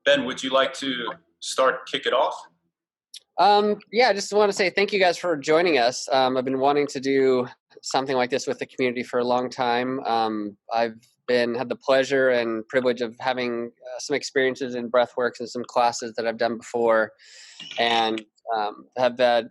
Ben, would you like to kick it off? Yeah, I just want to say thank you guys for joining us. I've been wanting to do something like this with the community for a long time. I've had the pleasure and privilege of having some experiences in breathworks and some classes that I've done before, and have had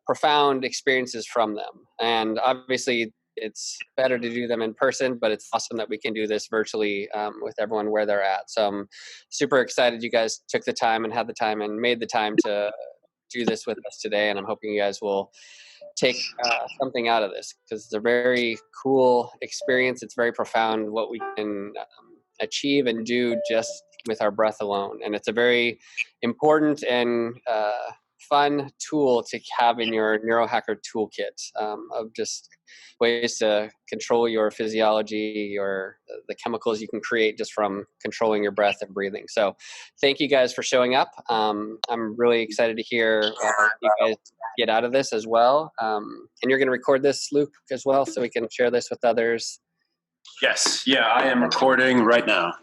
profound experiences from them. And obviously, it's better to do them in person, but it's awesome that we can do this virtually with everyone where they're at. So I'm super excited you guys took the time and had the time and made the time to do this with us today, and I'm hoping you guys will take something out of this, because it's a very cool experience. It's very profound what we can achieve and do just with our breath alone, and it's a very important and fun tool to have in your neurohacker toolkit of just ways to control your physiology, or the chemicals you can create just from controlling your breath and breathing. So thank you guys for showing up. I'm really excited to hear what you guys get out of this as well. And you're going to record this, Luke, as well, so we can share this with others. Yes. Yeah, I am recording right now.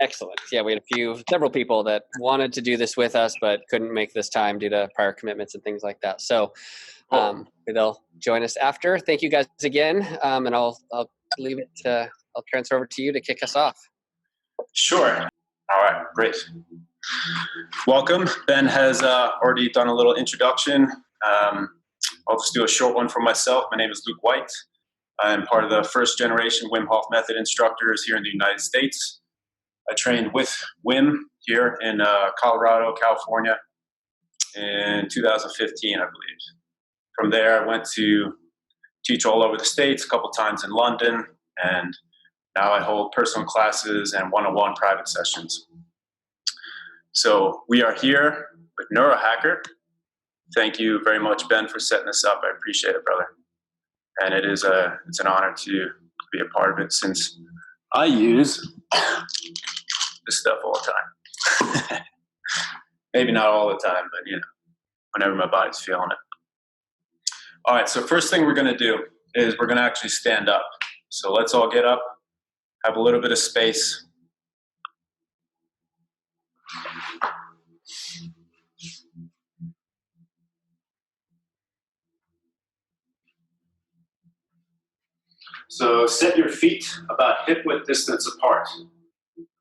Excellent. Yeah, we had several people that wanted to do this with us, but couldn't make this time due to prior commitments and things like that. So they'll join us after. Thank you guys again. And I'll leave it I'll transfer over to you to kick us off. Sure. All right, great. Welcome. Ben has already done a little introduction. I'll just do a short one for myself. My name is Luke White. I'm part of the first generation Wim-Off method instructors here in the United States. I trained with Wim here in Colorado, California in 2015, I believe. From there, I went to teach all over the States, a couple times in London, and now I hold personal classes and one-on-one private sessions. So we are here with Neurohacker. Thank you very much, Ben, for setting this up. I appreciate it, brother. And it's an honor to be a part of it, since I use this stuff all the time. Maybe not all the time, but whenever my body's feeling it. All right, so first thing we're gonna do is we're gonna actually stand up. So let's all get up, have a little bit of space. So set your feet about hip width distance apart.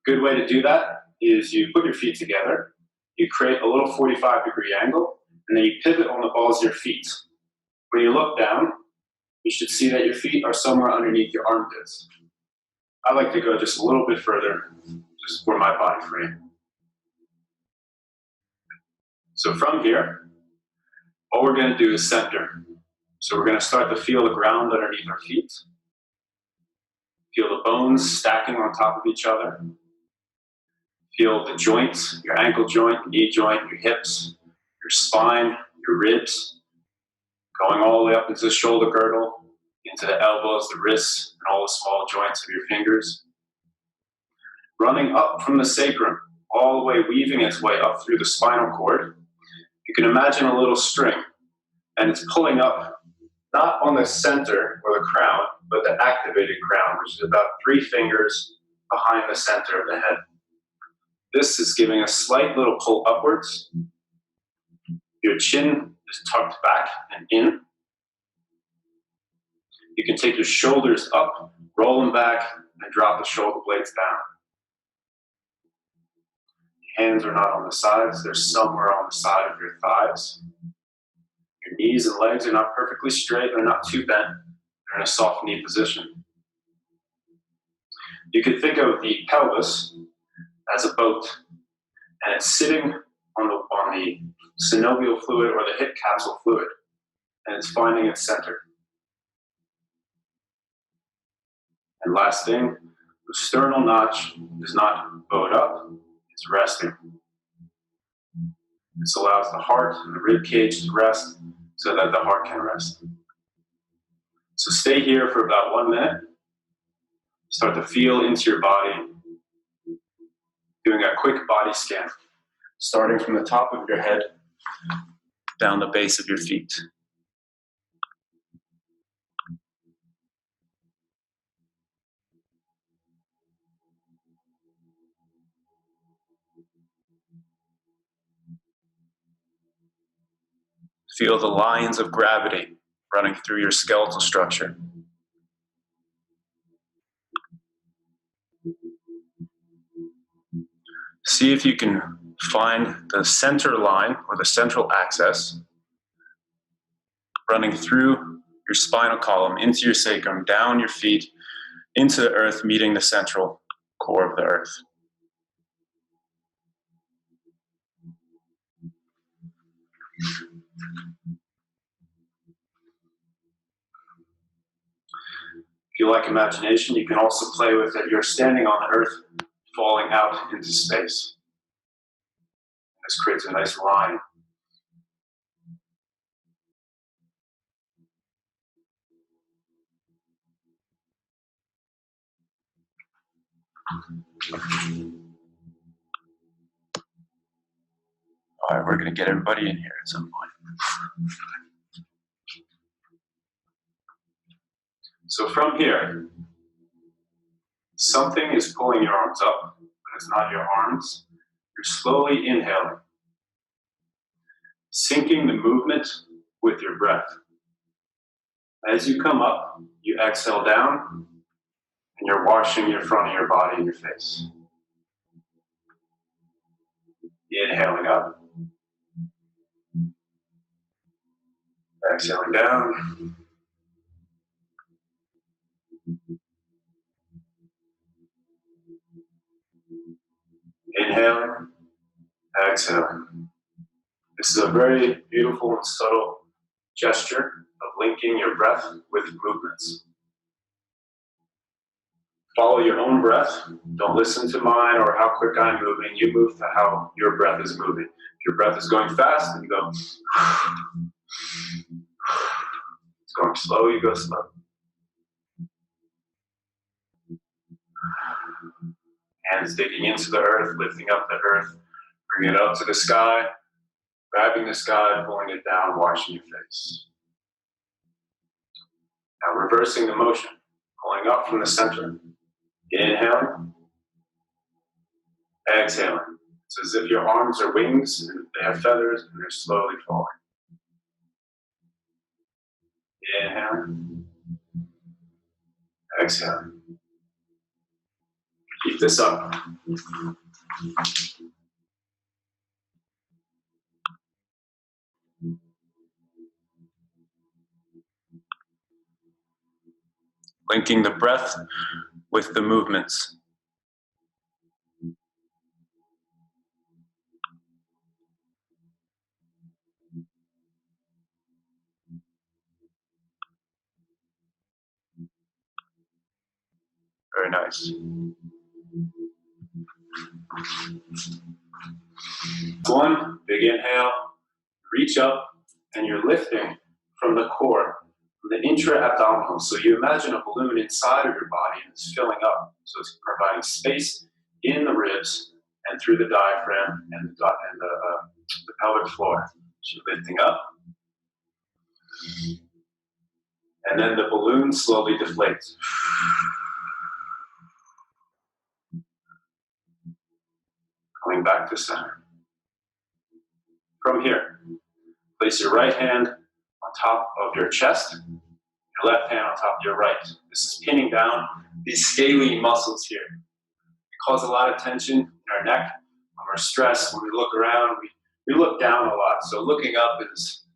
Good way to do that is you put your feet together, you create a little 45-degree angle, and then you pivot on the balls of your feet. When you look down, you should see that your feet are somewhere underneath your armpits. I like to go just a little bit further, just for my body frame. So from here, all we're going to do is center. So we're going to start to feel the ground underneath our feet. Feel the bones stacking on top of each other. Feel the joints, your ankle joint, your knee joint, your hips, your spine, your ribs, going all the way up into the shoulder girdle, into the elbows, the wrists, and all the small joints of your fingers. Running up from the sacrum, all the way weaving its way up through the spinal cord. You can imagine a little string, and it's pulling up, not on the center or the crown, but the activated crown, which is about 3 fingers behind the center of the head. This is giving a slight little pull upwards. Your chin is tucked back and in. You can take your shoulders up, roll them back, and drop the shoulder blades down. Your hands are not on the sides, they're somewhere on the side of your thighs. Your knees and legs are not perfectly straight, they're not too bent, they're in a soft knee position. You can think of the pelvis as a boat, and it's sitting on the synovial fluid or the hip capsule fluid, and it's finding its center. And last thing, the sternal notch is not bowed up, it's resting. This allows the heart and the rib cage to rest so that the heart can rest. So stay here for about 1 minute. Start to feel into your body, doing a quick body scan, starting from the top of your head down the base of your feet. Feel the lines of gravity running through your skeletal structure. See if you can find the center line or the central axis running through your spinal column, into your sacrum, down your feet, into the earth, meeting the central core of the earth. If you like imagination, you can also play with it. You're standing on the earth, falling out into space. This creates a nice line. All right, we're going to get everybody in here at some point. So from here, something is pulling your arms up, but it's not your arms. You're slowly inhaling, syncing the movement with your breath. As you come up, you exhale down, and you're washing your front of your body and your face. Inhaling up, exhaling down. Inhaling, exhaling. This is a very beautiful and subtle gesture of linking your breath with movements. Follow your own breath. Don't listen to mine or how quick I'm moving. You move to how your breath is moving. If your breath is going fast, then you go. It's going slow, you go slow. Hands digging into the earth, lifting up the earth, bringing it up to the sky, grabbing the sky, pulling it down, washing your face. Now reversing the motion, pulling up from the center. Inhaling, exhaling. It's as if your arms are wings and they have feathers and they're slowly falling. Inhaling, exhaling. Keep this up. Linking the breath with the movements. Very nice. One, big inhale, reach up, and you're lifting from the core, from the intra-abdominal. So you imagine a balloon inside of your body and it's filling up. So it's providing space in the ribs and through the diaphragm and the pelvic floor. So you're lifting up. And then the balloon slowly deflates. Coming back to center. From here, place your right hand on top of your chest, your left hand on top of your right. This is pinning down these scalene muscles here. It causes a lot of tension in our neck. When we're stressed, when we look around, we look down a lot. So looking up is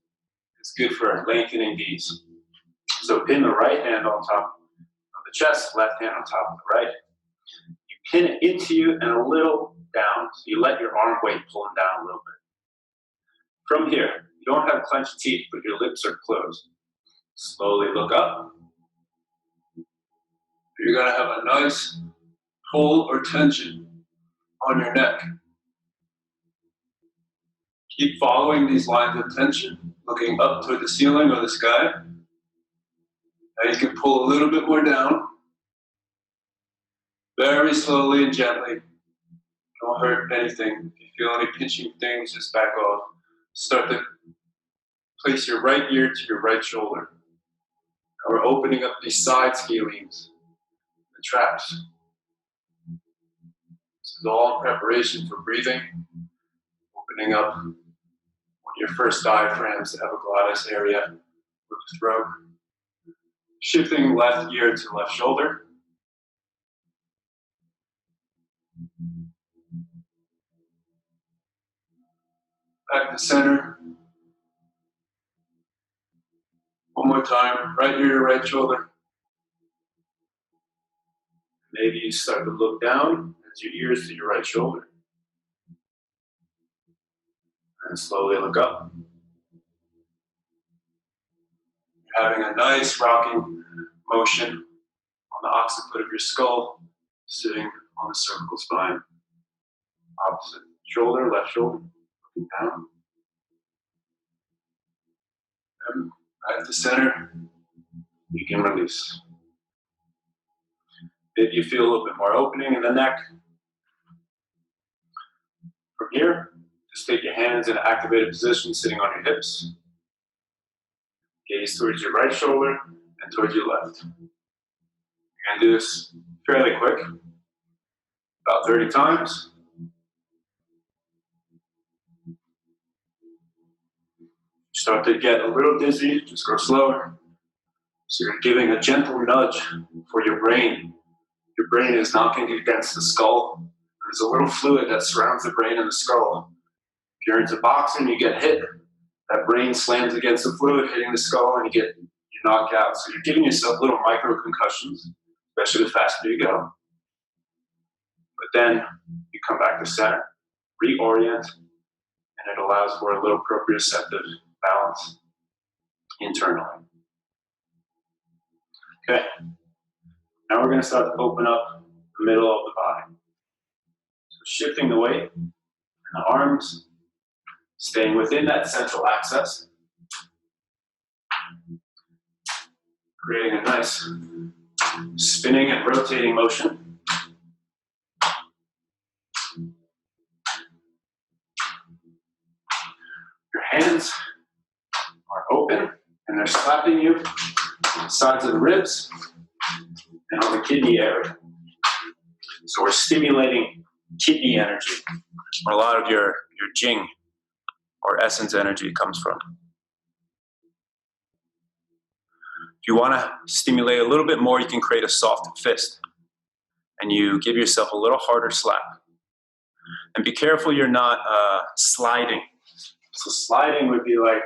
good for lengthening these. So pin the right hand on top of the chest, left hand on top of the right. You pin it into you and a little down. So you let your arm weight pull them down a little bit. From here, you don't have clenched teeth, but your lips are closed. Slowly look up. You're going to have a nice pull or tension on your neck. Keep following these lines of tension, looking up toward the ceiling or the sky. Now you can pull a little bit more down. Very slowly and gently. Don't hurt anything. If you feel any pinching things, just back off. Start to place your right ear to your right shoulder. Now we're opening up these side scalenes, the traps. This is all in preparation for breathing, opening up what Your first diaphragms, the epiglottis area of the throat. Shifting left ear to left shoulder. Back to center. One more time, right ear to right shoulder. Maybe you start to look down as your ears to your right shoulder. And slowly look up. You're having a nice rocking motion on the occiput of your skull, sitting on the cervical spine. Opposite shoulder, left shoulder, looking down. And back to center. You can release. Maybe you feel a little bit more opening in the neck. From here, just take your hands in an activated position, sitting on your hips. Gaze towards your right shoulder and towards your left. You're going to do this fairly quick, about 30 times. Start to get a little dizzy, just go slower. So you're giving a gentle nudge for your brain. Your brain is knocking against the skull. There's a little fluid that surrounds the brain and the skull. If you're into boxing, you get hit. That brain slams against the fluid, hitting the skull, and you're knocked out. So you're giving yourself little micro concussions, especially the faster you go. But then you come back to center, reorient, and it allows for a little proprioceptive balance internally. Okay, now we're going to start to open up the middle of the body. So shifting the weight in the arms, staying within that central axis, creating a nice spinning and rotating motion. Your hands are open and they're slapping you on the sides of the ribs and on the kidney area. So we're stimulating kidney energy, where a lot of your jing or essence energy comes from. If you want to stimulate a little bit more, you can create a soft fist and you give yourself a little harder slap. And be careful you're not sliding. So sliding would be like,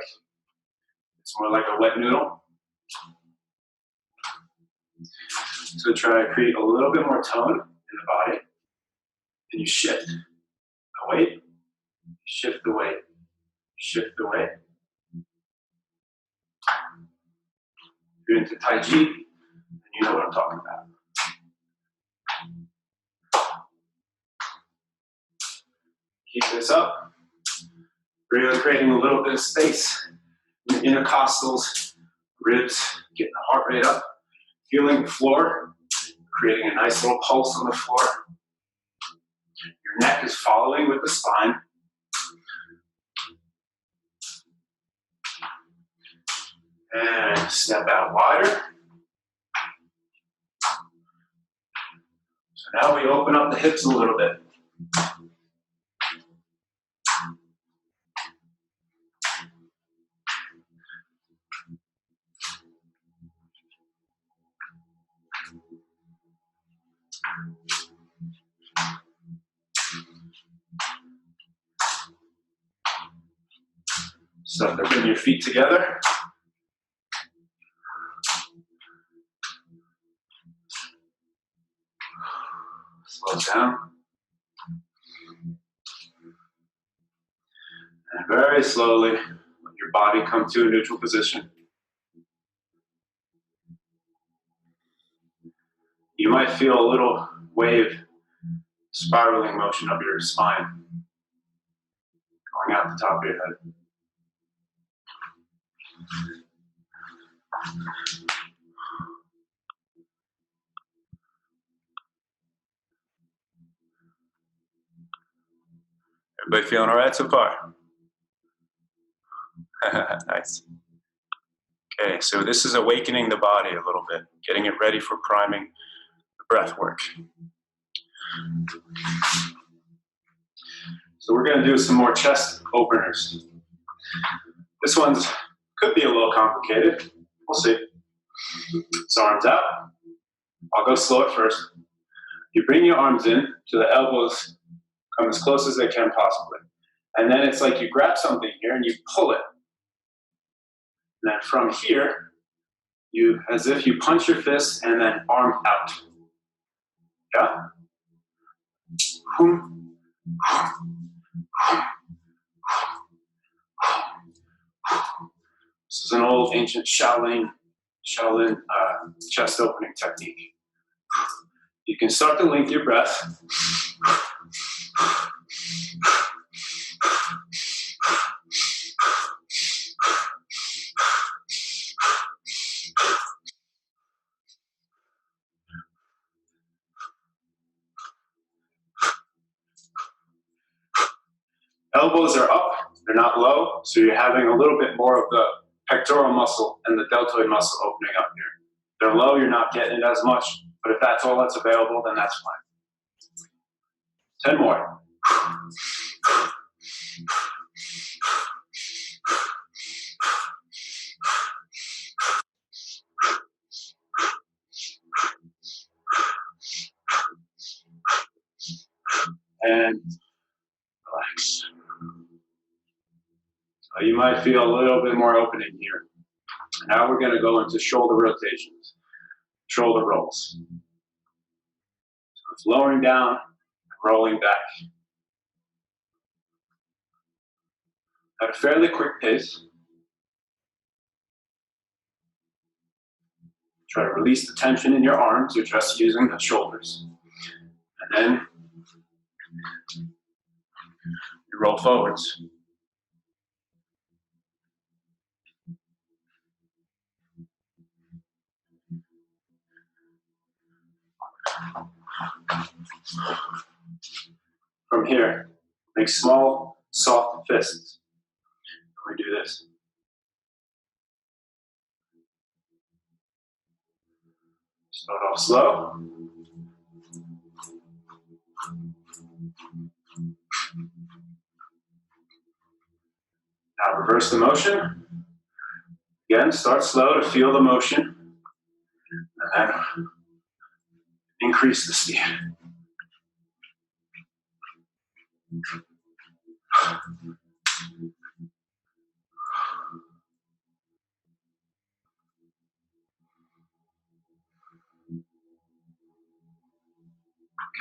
it's more like a wet noodle. So try to create a little bit more tone in the body. And you shift the weight, shift the weight, shift the weight. If you're into Tai Chi, then you know what I'm talking about. Keep this up. Really creating a little bit of space in the intercostals, ribs, getting the heart rate up. Feeling the floor, creating a nice little pulse on the floor. Your neck is following with the spine. And step out wider. So now we open up the hips a little bit. Start to bring your feet together. Slow down. And very slowly, let your body come to a neutral position. You might feel a little wave spiraling motion of your spine going out the top of your head. Everybody feeling all right so far? Nice. Okay, so this is awakening the body a little bit, getting it ready for priming the breath work. So we're going to do some more chest openers. This one's could be a little complicated. We'll see. So arms out. I'll go slow at first. You bring your arms in to the elbows, come as close as they can possibly. And then it's like you grab something here and you pull it. And then from here, you, as if you punch your fist and then arm out. Yeah? This is an old ancient Shaolin chest opening technique. You can start to link your breath. Elbows are up, they're not low, so you're having a little bit more of the pectoral muscle and the deltoid muscle opening up here. They're low, you're not getting it as much, but if that's all that's available, then that's fine. 10 more. And relax. So you might feel a little bit more opening here. Now we're going to go into shoulder rotations, shoulder rolls. So it's lowering down, rolling back. At a fairly quick pace. Try to release the tension in your arms. You're just using the shoulders. And then you roll forwards. From here, make small, soft fists. We do this. Start off slow. Now reverse the motion. Again, start slow to feel the motion. And then increase the speed.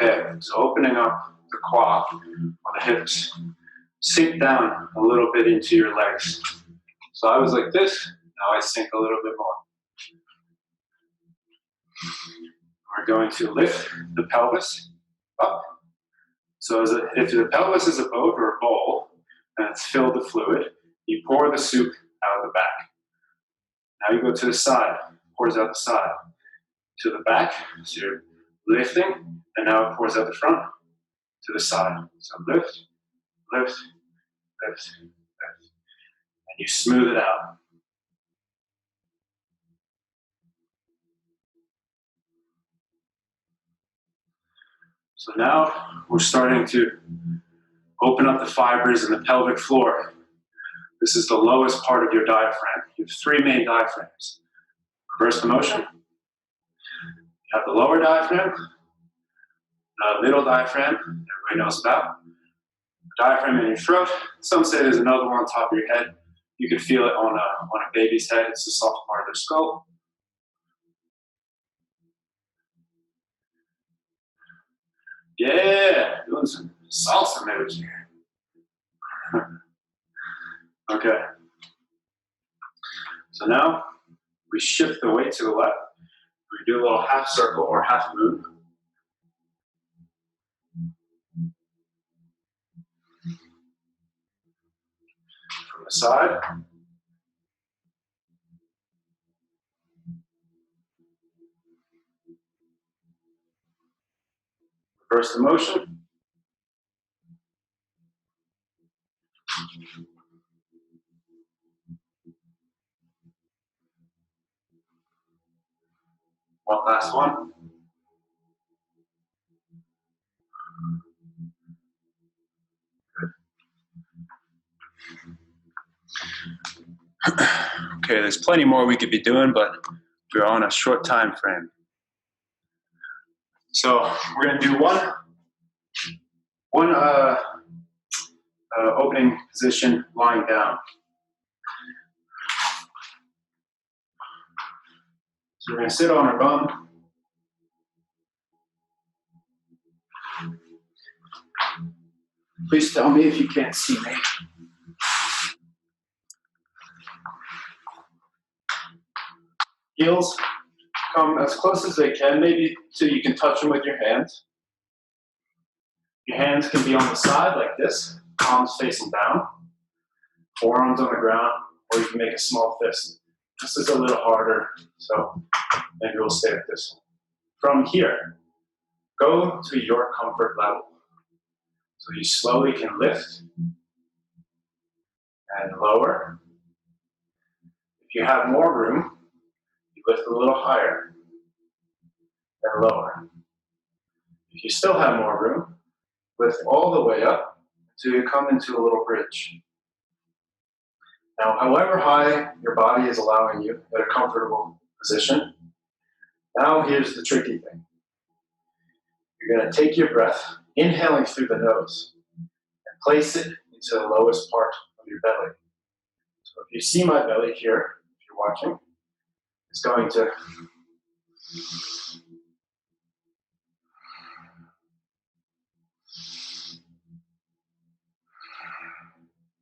Okay, so opening up the quad or the hips. Sink down a little bit into your legs. So I was like this, now I sink a little bit more. We're going to lift the pelvis up. So if the pelvis is a boat or a bowl, and it's filled with fluid, you pour the soup out of the back. Now you go to the side, pours out the side. To the back, so you're lifting, and now it pours out the front, to the side. So lift, lift, lift, lift. And you smooth it out. So now we're starting to open up the fibers in the pelvic floor. This is the lowest part of your diaphragm. You have 3 main diaphragms. Reverse the motion. You have the lower diaphragm, the middle diaphragm, everybody knows about. The diaphragm in your throat. Some say there's another one on top of your head. You can feel it on a baby's head. It's the soft part of their skull. Yeah, doing some salsa moves here. Okay. So now we shift the weight to the left. We do a little half circle or half moon. From the side. Reverse the motion. One last one. Okay, there's plenty more we could be doing, but we're on a short time frame. So we're going to do one opening position lying down. So we're going to sit on our bum. Please tell me if you can't see me. Heels come as close as they can, maybe so you can touch them with your hands. Your hands can be on the side like this, palms facing down, forearms on the ground, or you can make a small fist. This is a little harder, so maybe we'll stay with this. From here, go to your comfort level. So you slowly can lift and lower. If you have more room, you lift a little higher and lower. If you still have more room, lift all the way up until you come into a little bridge. Now, however high your body is allowing you at a comfortable position, now here's the tricky thing. You're going to take your breath, inhaling through the nose, and place it into the lowest part of your belly. So if you see my belly here, if you're watching, it's going to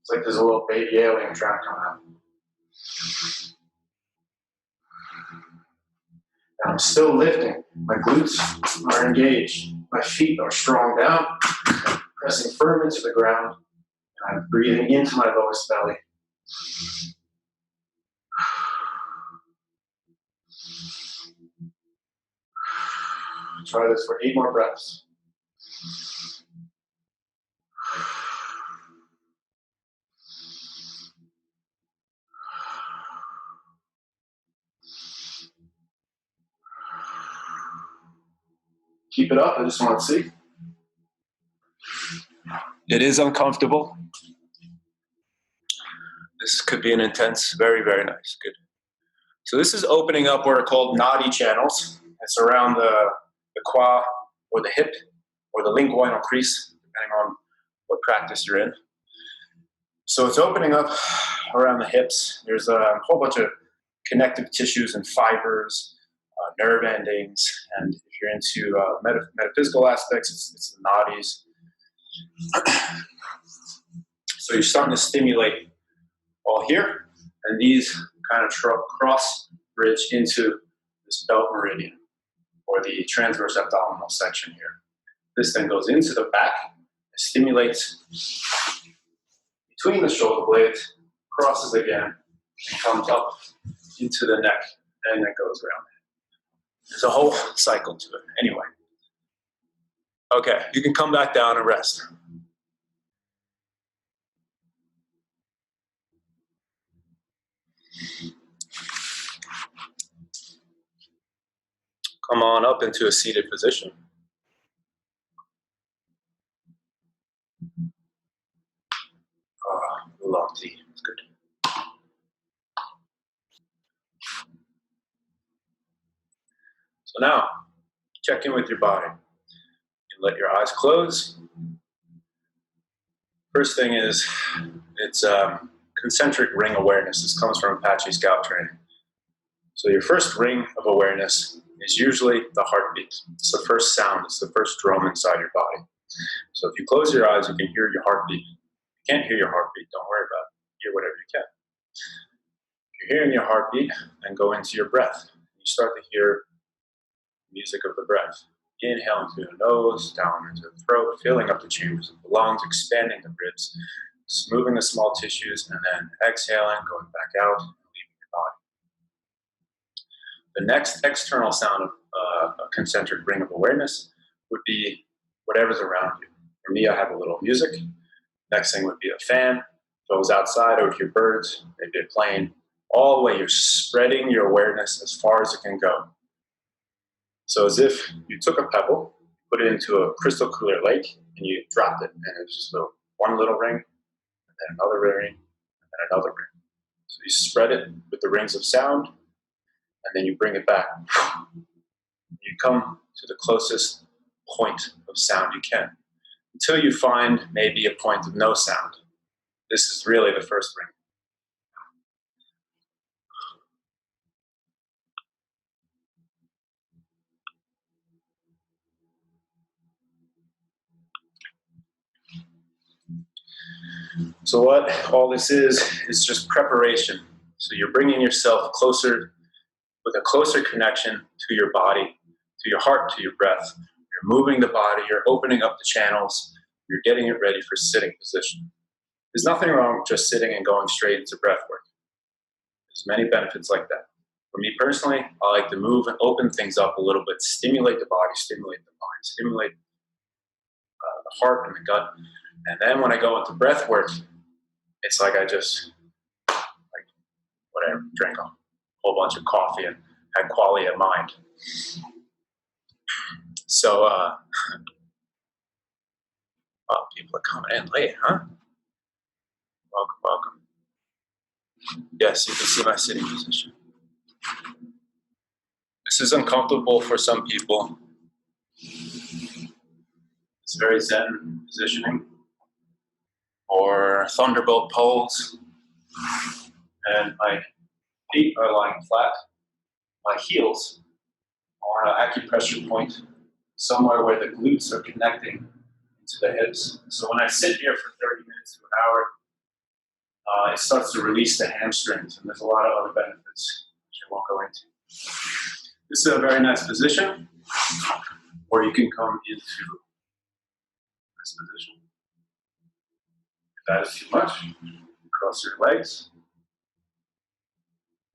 it's like there's a little baby alien trying to come out. And I'm still lifting. My glutes are engaged. My feet are strong down, pressing firm into the ground, and I'm breathing into my lowest belly. Try this for 8 more breaths. Keep it up, I just want to see. It is uncomfortable. This could be an intense, very, very nice, good. So this is opening up what are called nadi channels. It's around the qua or the hip or the linguinal crease, depending on what practice you're in. So it's opening up around the hips. There's a whole bunch of connective tissues and fibers, nerve endings, and if you're into metaphysical aspects, it's the nadis. So you're starting to stimulate all here, and these kind of cross bridge into this belt meridian, or the transverse abdominal section here. This then goes into the back, stimulates between the shoulder blades, crosses again, and comes up into the neck, and then goes around. There's a whole cycle to it. Anyway. Okay, you can come back down and rest. Come on up into a seated position. Long tea, it's good. So now, check in with your body. You let your eyes close. First thing is, it's concentric ring awareness. This comes from Apache Scout training. So your first ring of awareness is usually the heartbeat. It's the first sound, it's the first drum inside your body. So if you close your eyes, you can hear your heartbeat. If you can't hear your heartbeat, don't worry about it. Hear whatever you can. If you're hearing your heartbeat, then go into your breath. You start to hear the music of the breath. Inhaling through the nose, down into the throat, filling up the chambers of the lungs, expanding the ribs, moving the small tissues, and then exhaling, going back out, and leaving your body. The next external sound of a concentric ring of awareness would be whatever's around you. For me, I have a little music. Next thing would be a fan. If I was outside, I would hear birds, maybe a plane. All the way, you're spreading your awareness as far as it can go. So as if you took a pebble, put it into a crystal clear lake, and you dropped it, and it was just one little ring, and then another ring, and then and another ring. So you spread it with the rings of sound, and then you bring it back. You come to the closest point of sound you can, until you find maybe a point of no sound. This is really the first ring. So what all this is just preparation. So you're bringing yourself closer, with a closer connection to your body, to your heart, to your breath. You're moving the body, you're opening up the channels, you're getting it ready for sitting position. There's nothing wrong with just sitting and going straight into breath work. There's many benefits like that. For me personally, I like to move and open things up a little bit, stimulate the body, stimulate the mind, stimulate the heart and the gut. And then when I go into breath work, it's like I just, like, whatever, drank a whole bunch of coffee and had quality of mind. So, well, people are coming in late, huh? Welcome, welcome. Yes, you can see my sitting position. This is uncomfortable for some people. It's very Zen positioning, or thunderbolt pose. And my feet are lying flat. My heels are on an acupressure point, somewhere where the glutes are connecting to the hips. So when I sit here for 30 minutes to an hour, it starts to release the hamstrings, and there's a lot of other benefits which I won't go into. This is a very nice position, or you can come into this position. If that is too much, cross your legs.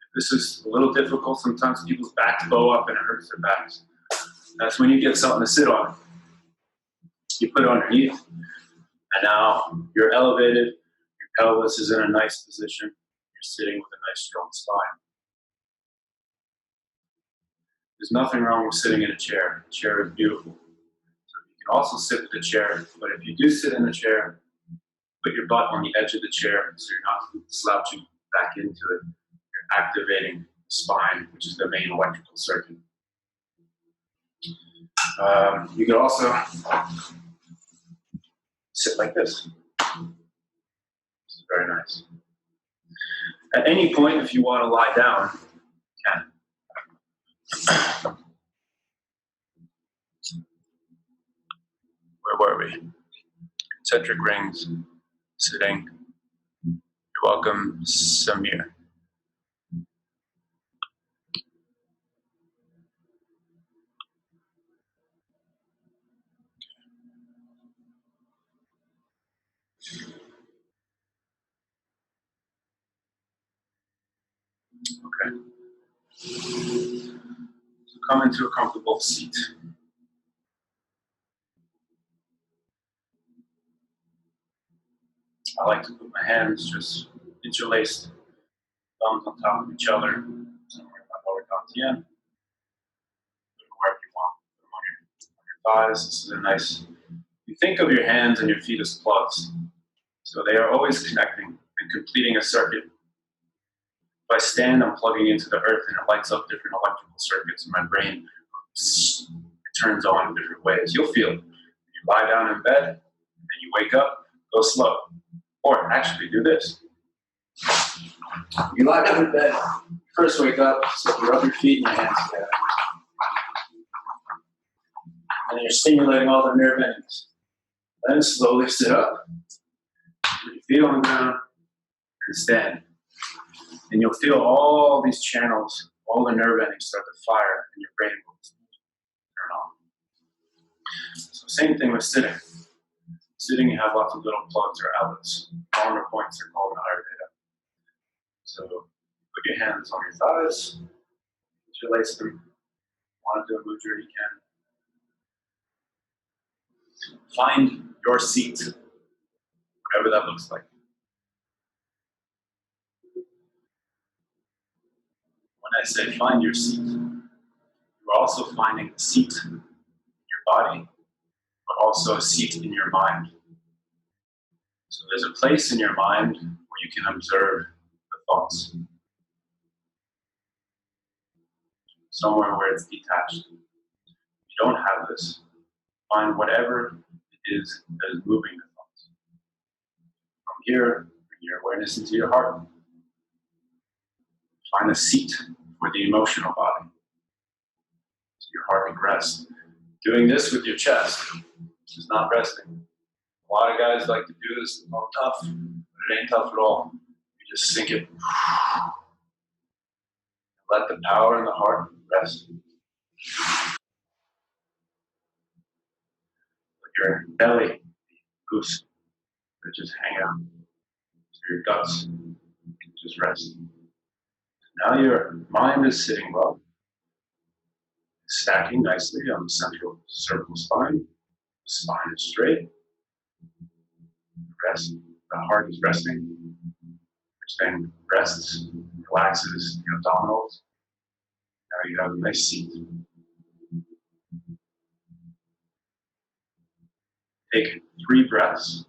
If this is a little difficult, sometimes people's backs bow up and it hurts their backs. That's when you get something to sit on. You put it underneath, and now you're elevated, your pelvis is in a nice position, you're sitting with a nice strong spine. There's nothing wrong with sitting in a chair. A chair is beautiful. So you can also sit with a chair, but if you do sit in a chair, put your butt on the edge of the chair so you're not slouching back into it. You're activating the spine, which is the main electrical circuit. You can also sit like this. This is very nice. At any point, if you want to lie down, you can. Where were we? Concentric rings, sitting. You're welcome, Samir. Okay. So come into a comfortable seat. I like to put my hands just interlaced, thumbs on top of each other, somewhere in my lower dantian. Put them wherever you want. Put them on your thighs. This is a nice. You think of your hands and your feet as plugs, so they are always connecting and completing a circuit. If I stand, I'm plugging into the earth, and it lights up different electrical circuits in my brain. It turns on in different ways. You'll feel it. You lie down in bed, and then you wake up. Go slow. Or actually do this. You lie down in bed, first wake up, so you rub your feet and your hands together. And you're stimulating all the nerve endings. Then slowly sit up, put your feet on the ground, and stand. And you'll feel all these channels, all the nerve endings start to fire, and your brain will turn on. So same thing with sitting. Sitting, you have lots of little plugs or outlets. Corner points are called in Ayurveda. So put your hands on your thighs, interlace them. Want to do a mudra, you can. Find your seat, whatever that looks like. When I say find your seat, you're also finding a seat in your body, but also a seat in your mind. So there's a place in your mind where you can observe the thoughts. Somewhere where it's detached. You don't have this. Find whatever it is that is moving the thoughts. From here, bring your awareness into your heart. Find a seat for the emotional body, so your heart can rest. Doing this with your chest is not resting. A lot of guys like to do this, oh, tough, but it ain't tough at all. You just sink it. Let the power in the heart rest. Let your belly loose, or just hang out. So your guts just rest. Now your mind is sitting well, stacking nicely on the central cervical spine. The spine is straight. Rest. The heart is resting. Which then rests, relaxes the abdominals. Now you have a nice seat. Take 3 breaths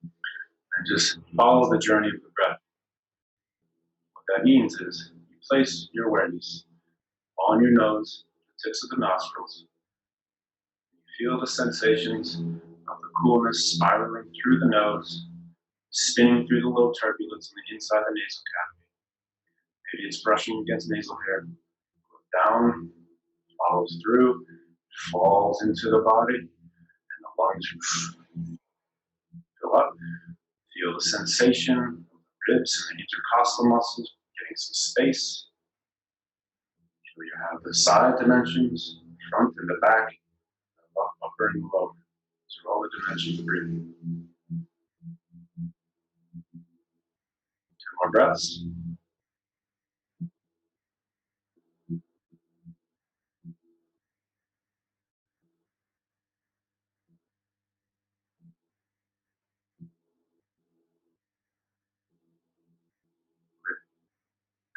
and just follow the journey of the breath. What that means is you place your awareness on your nose, the tips of the nostrils. You feel the sensations of the coolness spiraling through the nose, spinning through the low turbulence on the inside of the nasal cavity. Maybe it's brushing against nasal hair. Down, follows through, falls into the body, and the lungs fill up. Feel the sensation of the ribs and the intercostal muscles getting some space. Feel you have the side dimensions, front and the back, the upper and lower. These are all the dimensions of breathing. 2 more breaths.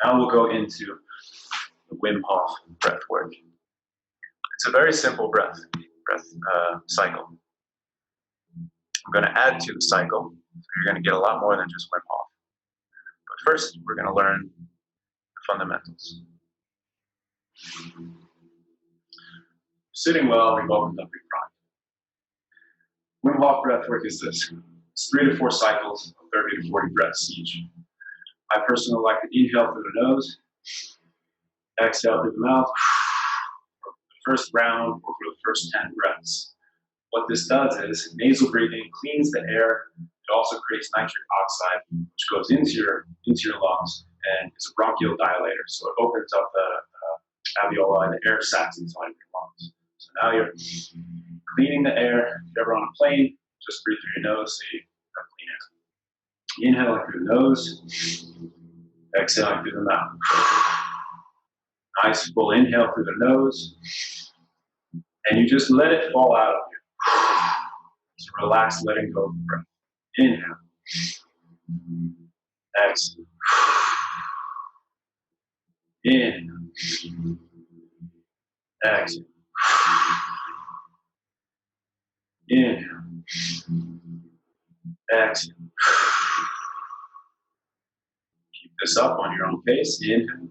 Now we'll go into the Wimp-Off breathwork. It's a very simple breath cycle. I'm going to add to the cycle, so you're going to get a lot more than just Wim-Off. But first, we're going to learn the fundamentals. Sitting well, we've opened up your prime. Wim-Off breathwork is this. It's 3 to 4 cycles of 30 to 40 breaths each. I personally like to inhale through the nose, exhale through the mouth, for the first round or for the first 10 breaths. What this does is nasal breathing cleans the air. It also creates nitric oxide, which goes into your lungs and is a bronchial dilator. So it opens up the alveoli and the air sacs inside your lungs. So now you're cleaning the air. If you're ever on a plane, just breathe through your nose so you have clean air. Inhaling through the nose, exhaling through the mouth. Nice full inhale through the nose, and you just let it fall out of you. So relax, letting go of the breath. Inhale. Exhale. Inhale. Exhale. Inhale. Exhale. Keep this up on your own pace. Inhale.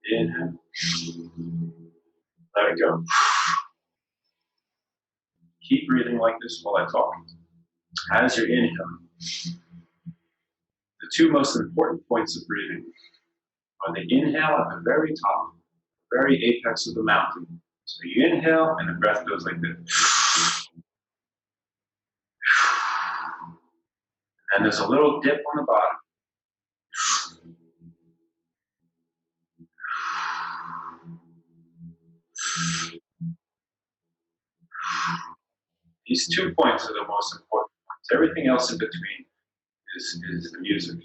Inhale. Let it go. Keep breathing like this while I talk. As you're inhaling, the 2 most important points of breathing are the inhale at the very top, very apex of the mountain. So you inhale and the breath goes like this. And there's a little dip on the bottom. These 2 points are the most important points. Everything else in between is the music.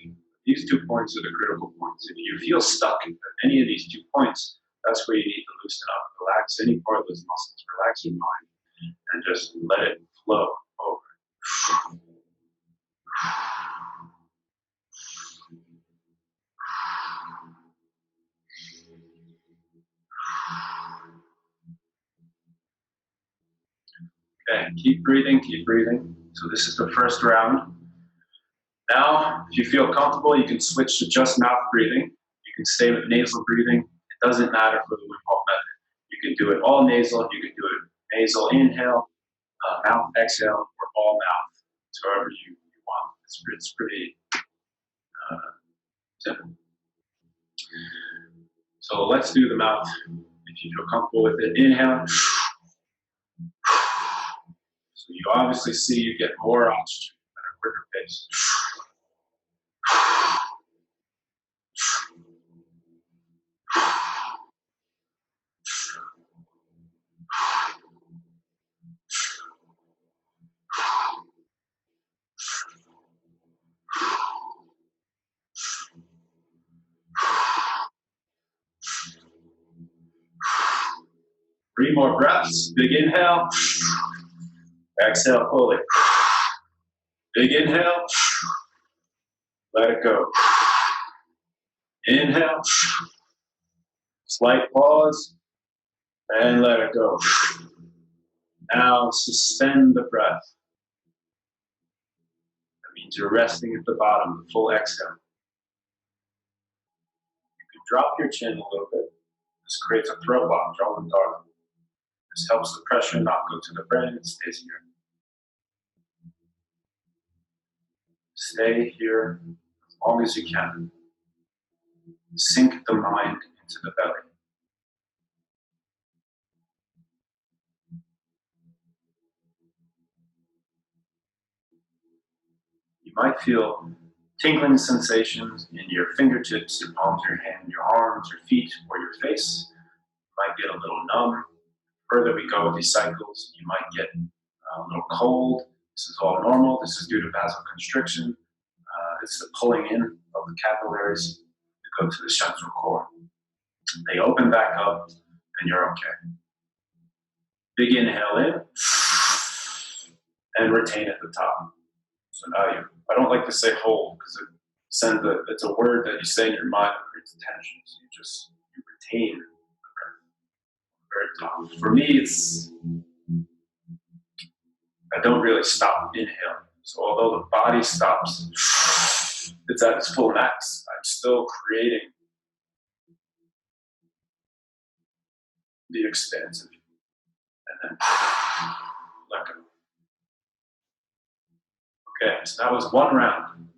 These 2 points are the critical points. If you feel stuck at any of these 2 points, that's where you need to loosen up, relax any part of those muscles, relax your mind, and just let it flow over. Okay, Again, keep breathing, keep breathing. So this is the first round. Now, if you feel comfortable, you can switch to just mouth breathing. You can stay with nasal breathing. It doesn't matter for the Wim-Off method. You can do it all nasal. You can do it nasal inhale, mouth exhale, or all mouth. It's however you want. It's pretty simple. So let's do the mouth. If you feel comfortable with it, inhale. So you obviously see you get more oxygen at a quicker pace. Three more breaths. Big inhale. Exhale fully. Big inhale. Let it go. Inhale. Slight pause. And let it go. Now suspend the breath. That means you're resting at the bottom, full exhale. You can drop your chin a little bit. This creates a throat lock, jaw and dark. This helps the pressure not go to the brain, it stays here. Stay here as long as you can. Sink the mind into the belly. You might feel tingling sensations in your fingertips, your palms of your hand, your arms, your feet, or your face. You might get a little numb. The further we go with these cycles, you might get a little cold. This is all normal. This is due to vasoconstriction. It's the pulling in of the capillaries to go to the central core. They open back up, and you're okay. Big inhale in, and retain at the top. So now I don't like to say hold, because it's a word that you say in your mind that creates tension. So you retain the breath at the very top. For me, I don't really stop inhaling. So although the body stops, it's at its full max. I'm still creating the expansive. And then let go. Okay, so that was one round.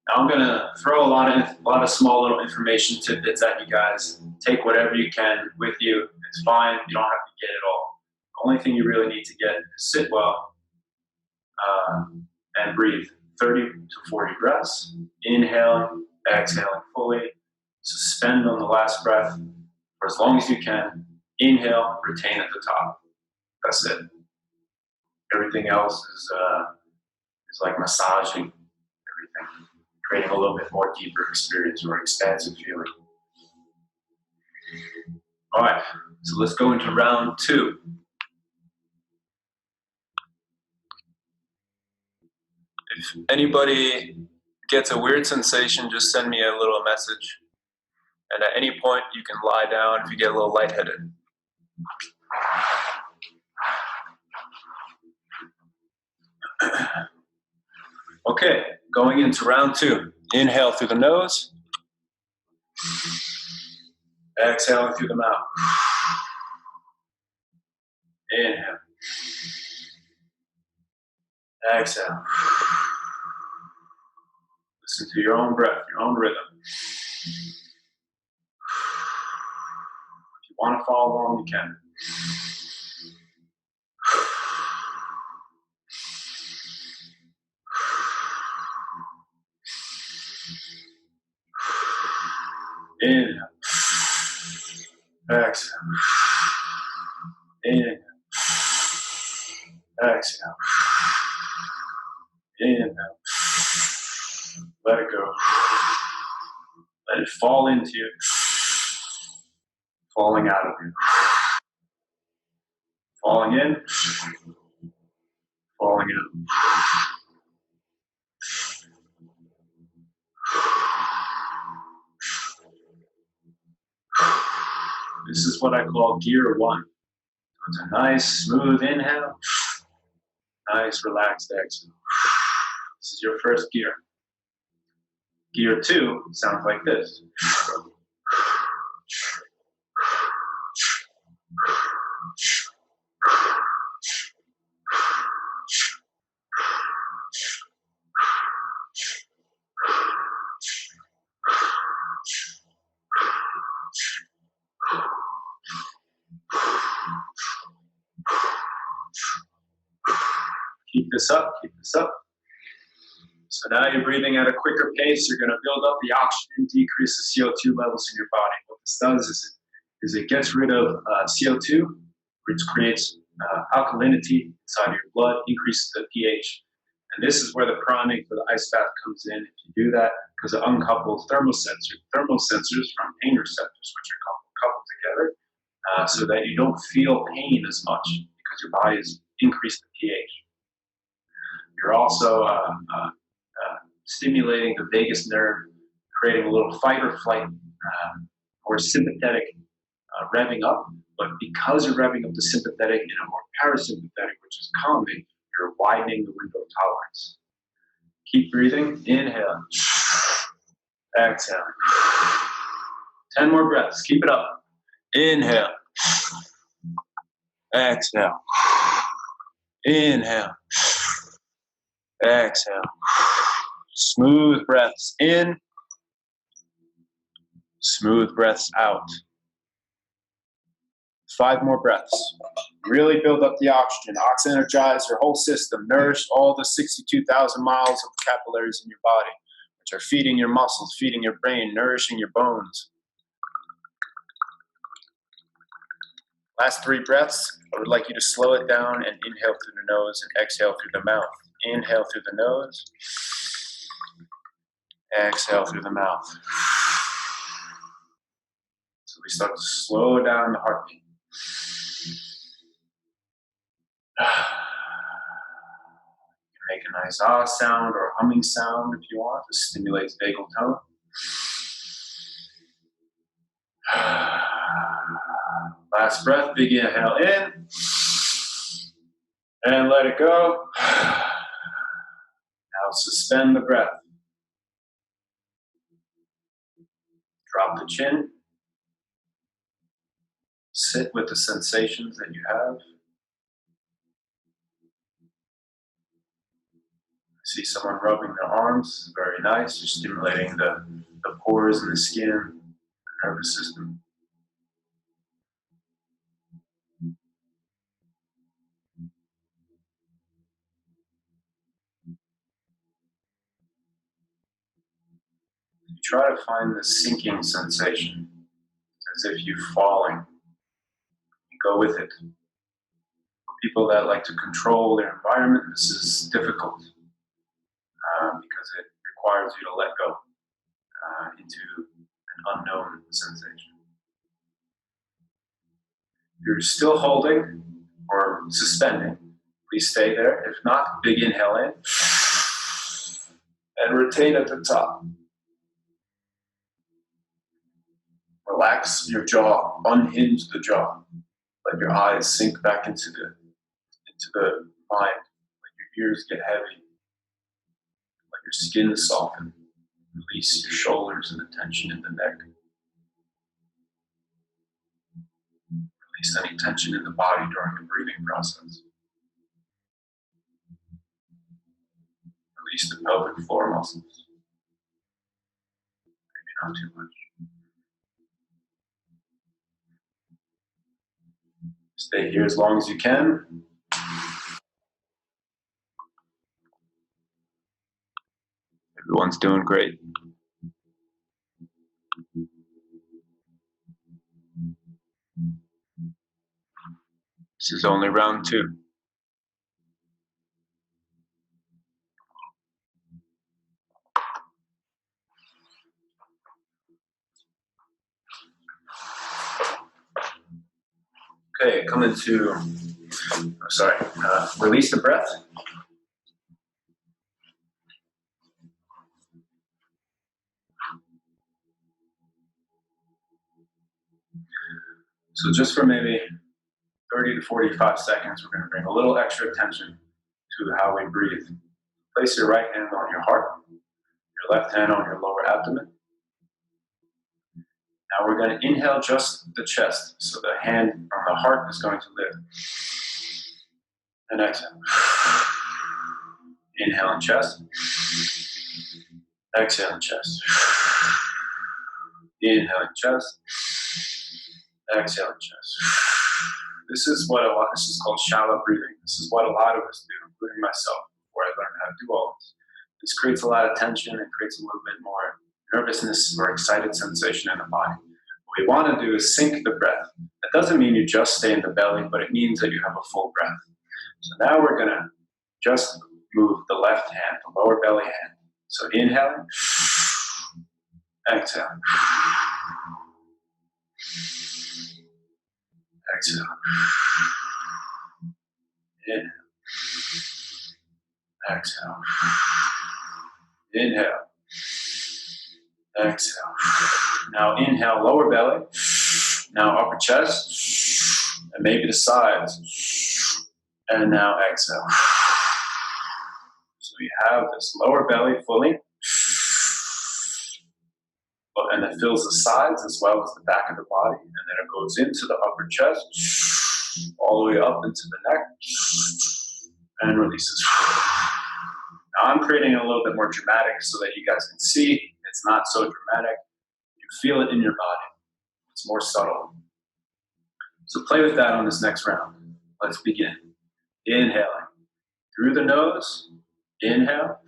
Now I'm going to throw a lot of small little information tidbits at you guys. Take whatever you can with you. It's fine. You don't have to get it all. The only thing you really need to get is sit well and breathe. 30 to 40 breaths. Inhaling, exhaling fully. Suspend on the last breath for as long as you can. Inhale, retain at the top. That's it. Everything else is like massaging everything, creating a little bit more deeper experience or expansive feeling. All right, so let's go into round two. If anybody gets a weird sensation, just send me a little message. And at any point, you can lie down if you get a little lightheaded. Okay, going into round two. Inhale through the nose. Exhaling through the mouth. Inhale. Exhale. Listen to your own breath, your own rhythm. If you want to follow along, you can. Inhale. Exhale. Inhale. Exhale. Inhale. Let it go. Let it fall into you. Falling out of you. Falling in. Falling out. This is what I call gear one. It's a nice, smooth inhale. Nice, relaxed exhale. This is your first gear. Gear 2 sounds like this. Keep this up, keep this up. So now you're breathing at a quicker pace. You're going to build up the oxygen, decrease the CO2 levels in your body. What this does is it gets rid of CO2, which creates alkalinity inside your blood, increases the pH. And this is where the priming for the ice bath comes in. If you do that, because it uncouples thermal sensors from pain receptors, which are coupled together, so that you don't feel pain as much because your body has increased the pH. You're also stimulating the vagus nerve, creating a little fight or flight or sympathetic revving up. But because you're revving up the sympathetic in a more parasympathetic, which is calming, you're widening the window of tolerance. Keep breathing. Inhale. Exhale. 10 more breaths. Keep it up. Inhale. Exhale. Inhale. Exhale. Smooth breaths in. Smooth breaths out. 5 more breaths. Really build up the oxygen. Oxygen-energize your whole system. Nourish all the 62,000 miles of capillaries in your body, which are feeding your muscles, feeding your brain, nourishing your bones. Last 3 breaths, I would like you to slow it down and inhale through the nose and exhale through the mouth. Inhale through the nose. Exhale through the mouth. So we start to slow down the heartbeat. You can make a nice ah sound or a humming sound if you want. This stimulates vagal tone. Last breath, big inhale in. And let it go. Now suspend the breath. Drop the chin. Sit with the sensations that you have. I see someone rubbing their arms. Very nice. You're stimulating the pores in the skin, the nervous system. You try to find the sinking sensation, as if you're falling. You go with it. For people that like to control their environment, this is difficult because it requires you to let go into an unknown sensation. If you're still holding or suspending, please stay there. If not, big inhale in and retain at the top. Relax your jaw, unhinge the jaw. Let your eyes sink back into the mind. Let your ears get heavy. Let your skin soften. Release your shoulders and the tension in the neck. Release any tension in the body during the breathing process. Release the pelvic floor muscles. Maybe not too much. Stay here as long as you can. Everyone's doing great. This is only round 2. Okay, come into, release the breath. So just for maybe 30 to 45 seconds, we're going to bring a little extra attention to how we breathe. Place your right hand on your heart, your left hand on your lower abdomen. Now we're going to inhale just the chest, so the hand on the heart is going to lift. And exhale. Inhale in chest. Exhale in chest. Inhale in chest. Exhale in chest. This is called shallow breathing. This is what a lot of us do, including myself, before I learned how to do all this. This creates a lot of tension and creates a little bit more nervousness or excited sensation in the body. What we want to do is sync the breath. That doesn't mean you just stay in the belly, but it means that you have a full breath. So now we're going to just move the left hand, the lower belly hand. So inhaling, exhaling, exhale, inhale, exhale, inhale, exhale. Now inhale, lower belly. Now upper chest, and maybe the sides. And now exhale. So we have this lower belly fully, and it fills the sides as well as the back of the body. And then it goes into the upper chest, all the way up into the neck, and releases. Now I'm creating it a little bit more dramatic so that you guys can see it's not so dramatic. You feel it in your body. It's more subtle. So play with that on this next round. Let's begin. Inhaling through the nose. Inhale.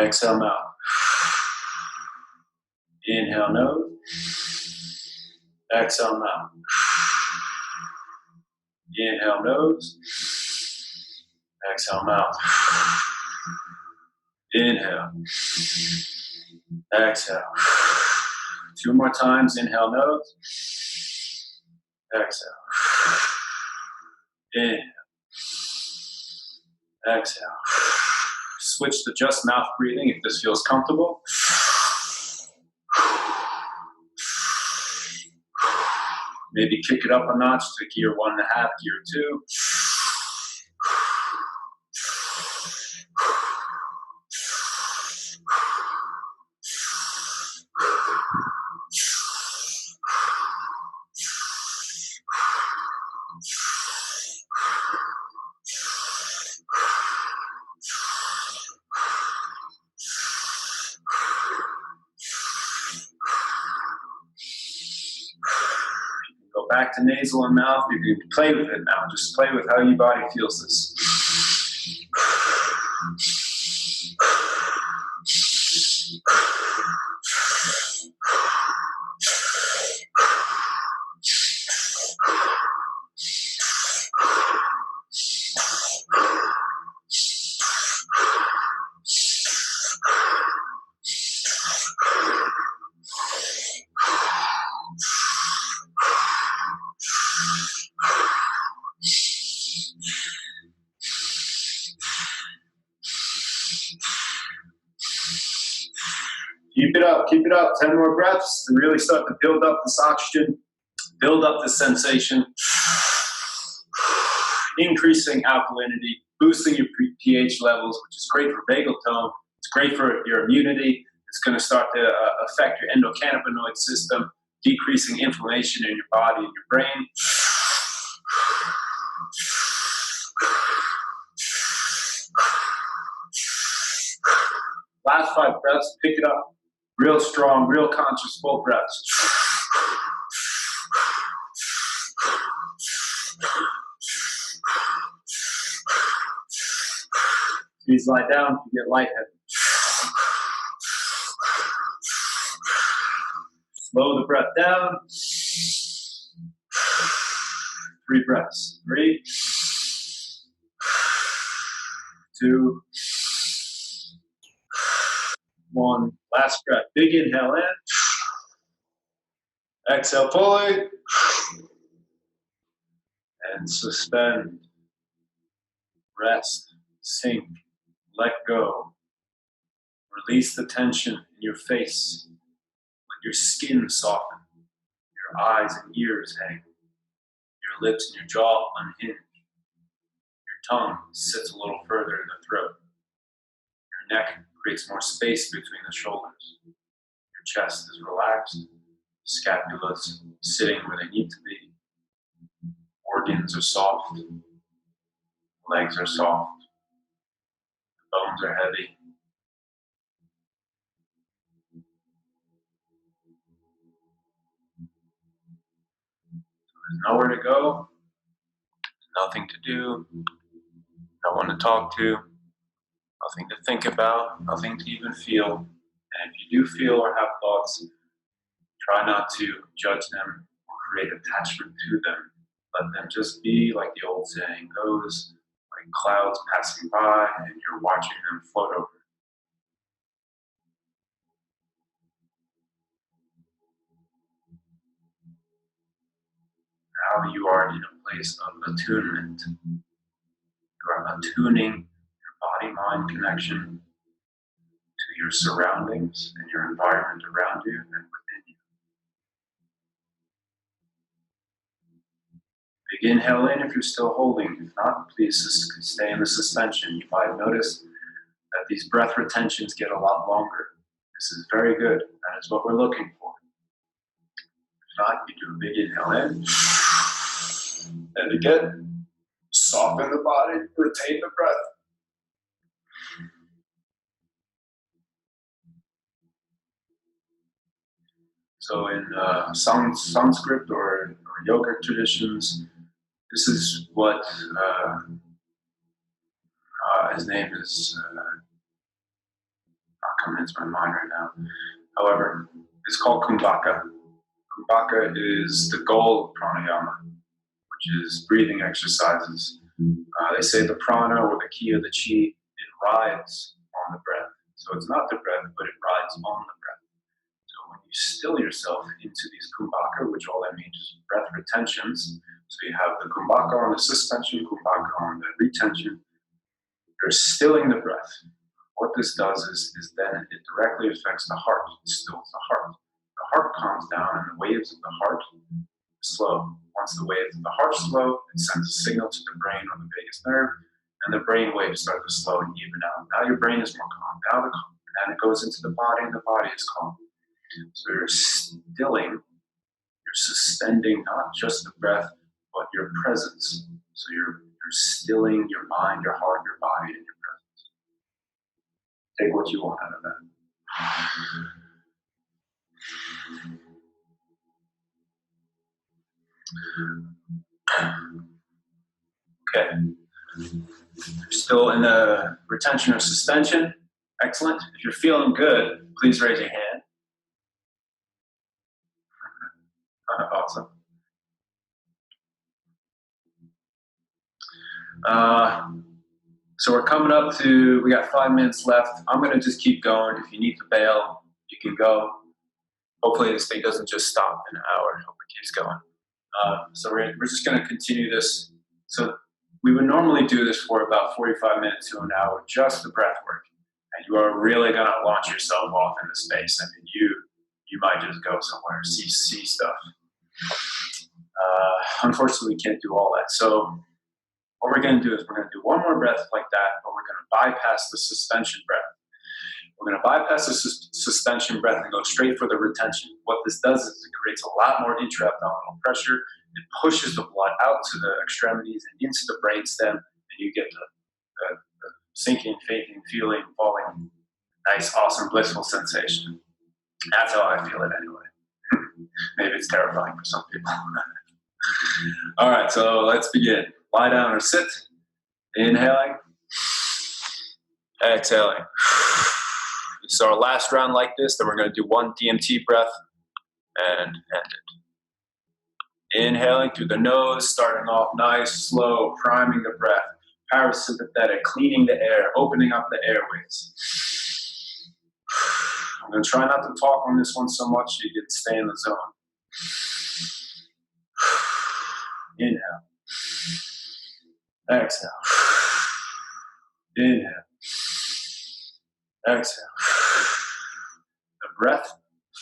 Exhale mouth. Inhale nose. Exhale mouth. Inhale nose. Exhale mouth. Inhale. Exhale. 2 more times. Inhale nose. Exhale. Inhale. Exhale. Switch to just mouth breathing if this feels comfortable. Maybe kick it up a notch to gear 1.5, gear 2. Back to nasal and mouth. You can play with it now. Just play with how your body feels this. Keep it up, 10 more breaths to really start to build up this oxygen, build up this sensation, increasing alkalinity, boosting your pH levels, which is great for vagal tone, it's great for your immunity, it's going to start to affect your endocannabinoid system, decreasing inflammation in your body and your brain. Last 5 breaths, pick it up. Real strong, real conscious, full breaths. Please lie down if you get lightheaded. Slow the breath down. 3 breaths. 3, 2, 1. Last breath. Big inhale in. Exhale fully. And suspend. Rest. Sink. Let go. Release the tension in your face. Let your skin soften. Your eyes and ears hang. Your lips and your jaw unhinge. Your tongue sits a little further in the throat. Your neck creates more space between the shoulders. Your chest is relaxed. Scapulas sitting where they need to be. Organs are soft. Legs are soft. Bones are heavy. There's nowhere to go. Nothing to do. No one to talk to. Nothing to think about. Nothing to even feel. And if you do feel or have thoughts, try not to judge them or create attachment to them. Let them just be, like the old saying goes, like clouds passing by and you're watching them float over. Now you are in a place of attunement. You are attuning your body-mind connection to your surroundings and your environment around you and within you. Big inhale in if you're still holding. If not, please stay in the suspension. You might notice that these breath retentions get a lot longer. This is very good. That is what we're looking for. If not, you do a big inhale in. And again, soften the body, retain the breath. So in Sanskrit or yogic traditions, this is what his name is not coming into my mind right now. However, it's called Kumbhaka. Kumbhaka is the goal of pranayama, which is breathing exercises. They say the prana or the ki or the chi, it rides on the breath. So it's not the breath, but it rides on the breath. So when you still yourself into these kumbhaka, which all that means is breath retentions, so you have the kumbhaka on the suspension, kumbhaka on the retention, you're stilling the breath. What this does is then it directly affects the heart. It stills the heart. The heart calms down and the waves of the heart slow. Once the waves of the heart slow, it sends a signal to the brain or the vagus nerve, and the brain waves start to slow and even out. Now your brain is more calm. And it goes into the body, and the body is calm. So you're stilling, you're suspending not just the breath, but your presence. So you're stilling your mind, your heart, your body, and your presence. Take what you want out of that. Okay. You're still in the retention or suspension. Excellent. If you're feeling good, please raise your hand. Awesome. So we're coming up to, we got 5 minutes left. I'm going to just keep going. If you need to bail, you can go. Hopefully this thing doesn't just stop in an hour. I hope it keeps going. So we're just going to continue this. So we would normally do this for about 45 minutes to an hour, just the breath work. And you are really going to launch yourself off into space. I mean, you might just go somewhere, see stuff. Unfortunately, we can't do all that. So what we're going to do is we're going to do one more breath like that, but we're going to bypass the suspension breath. We're going to bypass the suspension breath and go straight for the retention. What this does is it creates a lot more intra-abdominal pressure. It pushes the blood out to the extremities and into the brainstem, and you get the sinking, fainting, feeling, falling, nice, awesome, blissful sensation. That's how I feel it anyway. Maybe it's terrifying for some people. All right, so let's begin. Lie down or sit. Inhaling. Exhaling. This is our last round like this. Then we're going to do one DMT breath and end it. Inhaling through the nose, starting off nice, slow, priming the breath. Parasympathetic, cleaning the air, opening up the airways. I'm going to try not to talk on this one so much so you can stay in the zone. Inhale. Exhale. Inhale. Exhale. The breath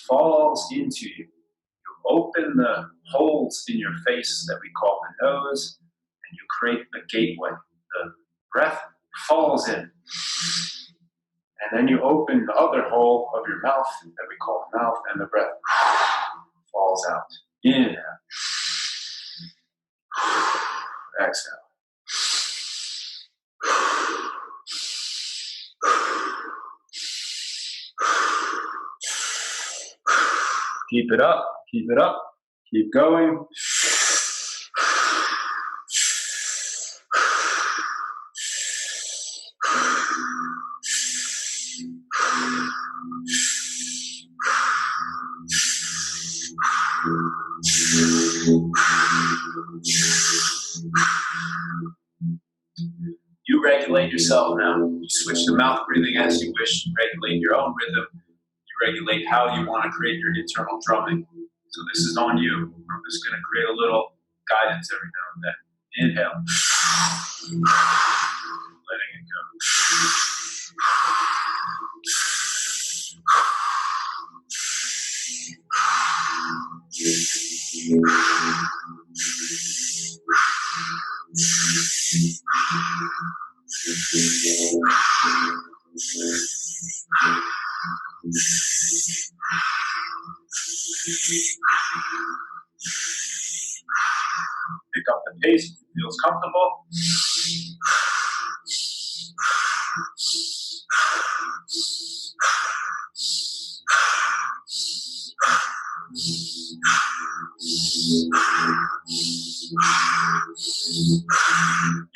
falls into you. Your open the holes in your face that we call the nose, and you create a gateway. The breath falls in. And then you open the other hole of your mouth that we call the mouth, and the breath falls out. Inhale. Exhale. Keep it up, keep it up, keep going. You regulate yourself now. You switch to mouth breathing as you wish. You regulate your own rhythm. You regulate how you want to create your internal drumming. So this is on you. I'm just going to create a little guidance every now and then. Inhale. Letting it go. Pick up the pace if it feels comfortable.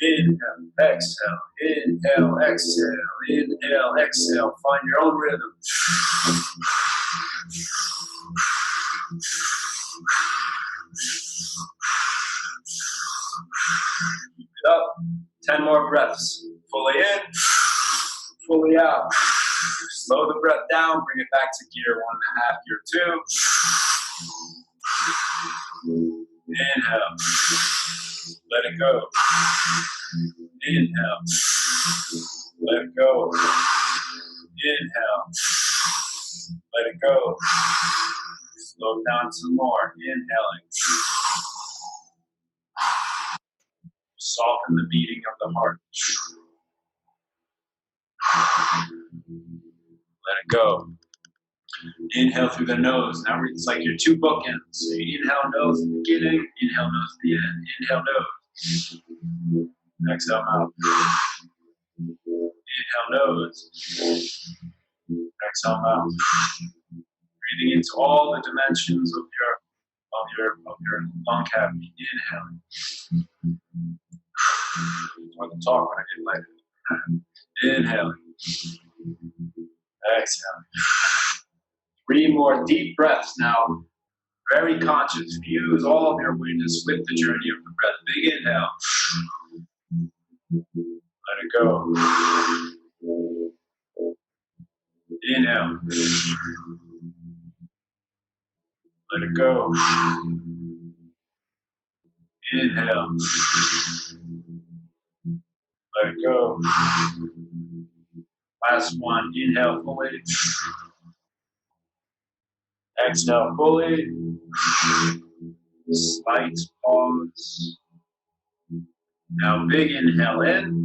Inhale, exhale, inhale, exhale, inhale, exhale. Find your own rhythm. Keep it up. 10 more breaths. Fully in, fully out. Slow the breath down, bring it back to gear 1.5, gear 2. Inhale. Let it go. Inhale. Let it go. Inhale. Let it go. Slow down some more. Inhaling. Soften the beating of the heart. Let it go. Inhale through the nose. Now it's like your 2 bookends. So you inhale nose at the beginning, inhale nose at the end. Inhale nose. Exhale mouth. Inhale nose. Exhale mouth. Breathing into all the dimensions of your lung cavity. Inhaling. I can talk when I get lighter. Inhaling. Exhaling. 3 more deep breaths now. Very conscious. Fuse all of your awareness with the journey of the breath. Big inhale. Let it go. Inhale. Let it go. Inhale. Let it go. Last one. Inhale fully. Exhale fully. Slight pause. Now big inhale in.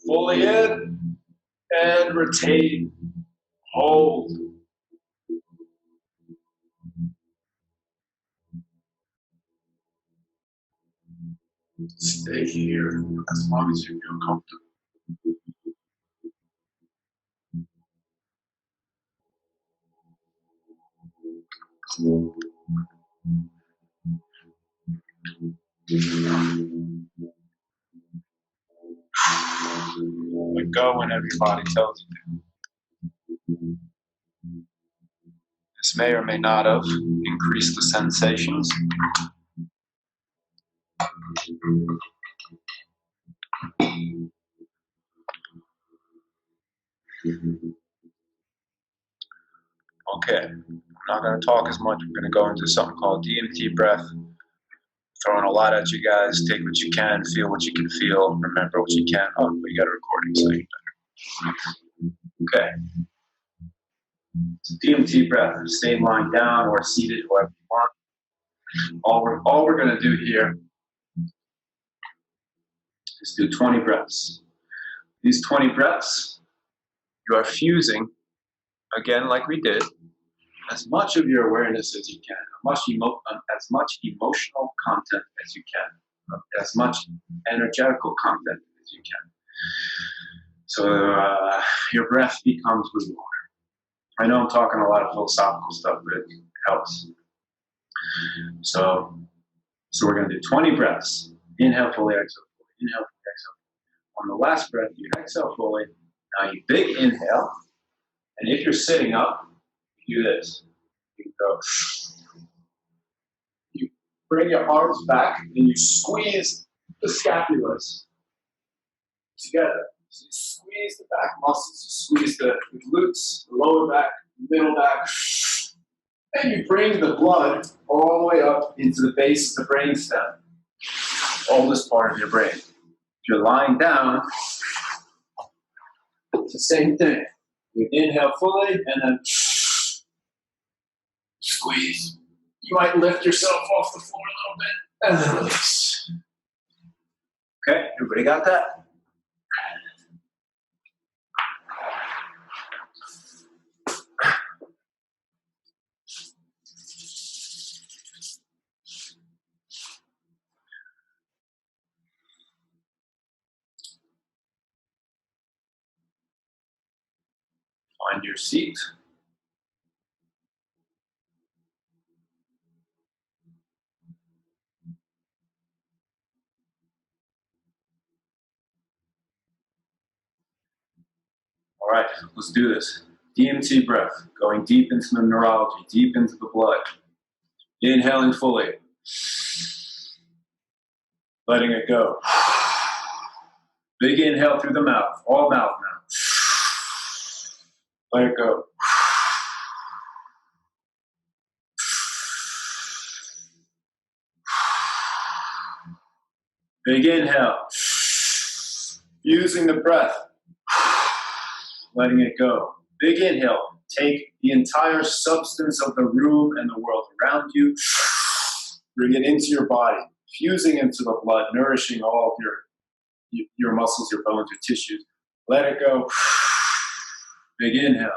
Fully in. And retain. Hold. Stay here as long as you feel comfortable. Let go when everybody tells you. This may or may not have increased the sensations. Okay, I'm not going to talk as much. I'm going to go into something called Dmt Breath. Throwing a lot at you guys. Take what you can, feel what you can feel, remember what you can. Oh, we got a recording, so you better. Okay. So DMT breath, stay lying down or seated, wherever you want. All we're going to do here is do 20 breaths. These 20 breaths, you are fusing, again, like we did, as much of your awareness as you can, as much emotional content as you can, as much energetical content as you can. So your breath becomes with water. I know I'm talking a lot of philosophical stuff, but it helps. So we're going to do 20 breaths. Inhale fully, exhale fully. Inhale fully, exhale fully. On the last breath, you exhale fully. Now you big inhale. And if you're sitting up, you do this. You go. You bring your arms back and you squeeze the scapulas together. So you squeeze the back muscles, you squeeze the glutes, the lower back, the middle back. And you bring the blood all the way up into the base of the brainstem, oldest part of your brain. If you're lying down, it's the same thing. You inhale fully and then squeeze. You might lift yourself off the floor a little bit and then release. Okay, everybody got that? Find your seat. All right, let's do this. DMT breath, going deep into the neurology, deep into the blood. Inhaling fully. Letting it go. Big inhale through the mouth, all mouth now. Let it go. Big inhale. Using the breath. Letting it go. Big inhale. Take the entire substance of the room and the world around you. Bring it into your body. Fusing into the blood, nourishing all of your muscles, your bones, your tissues. Let it go. Big inhale.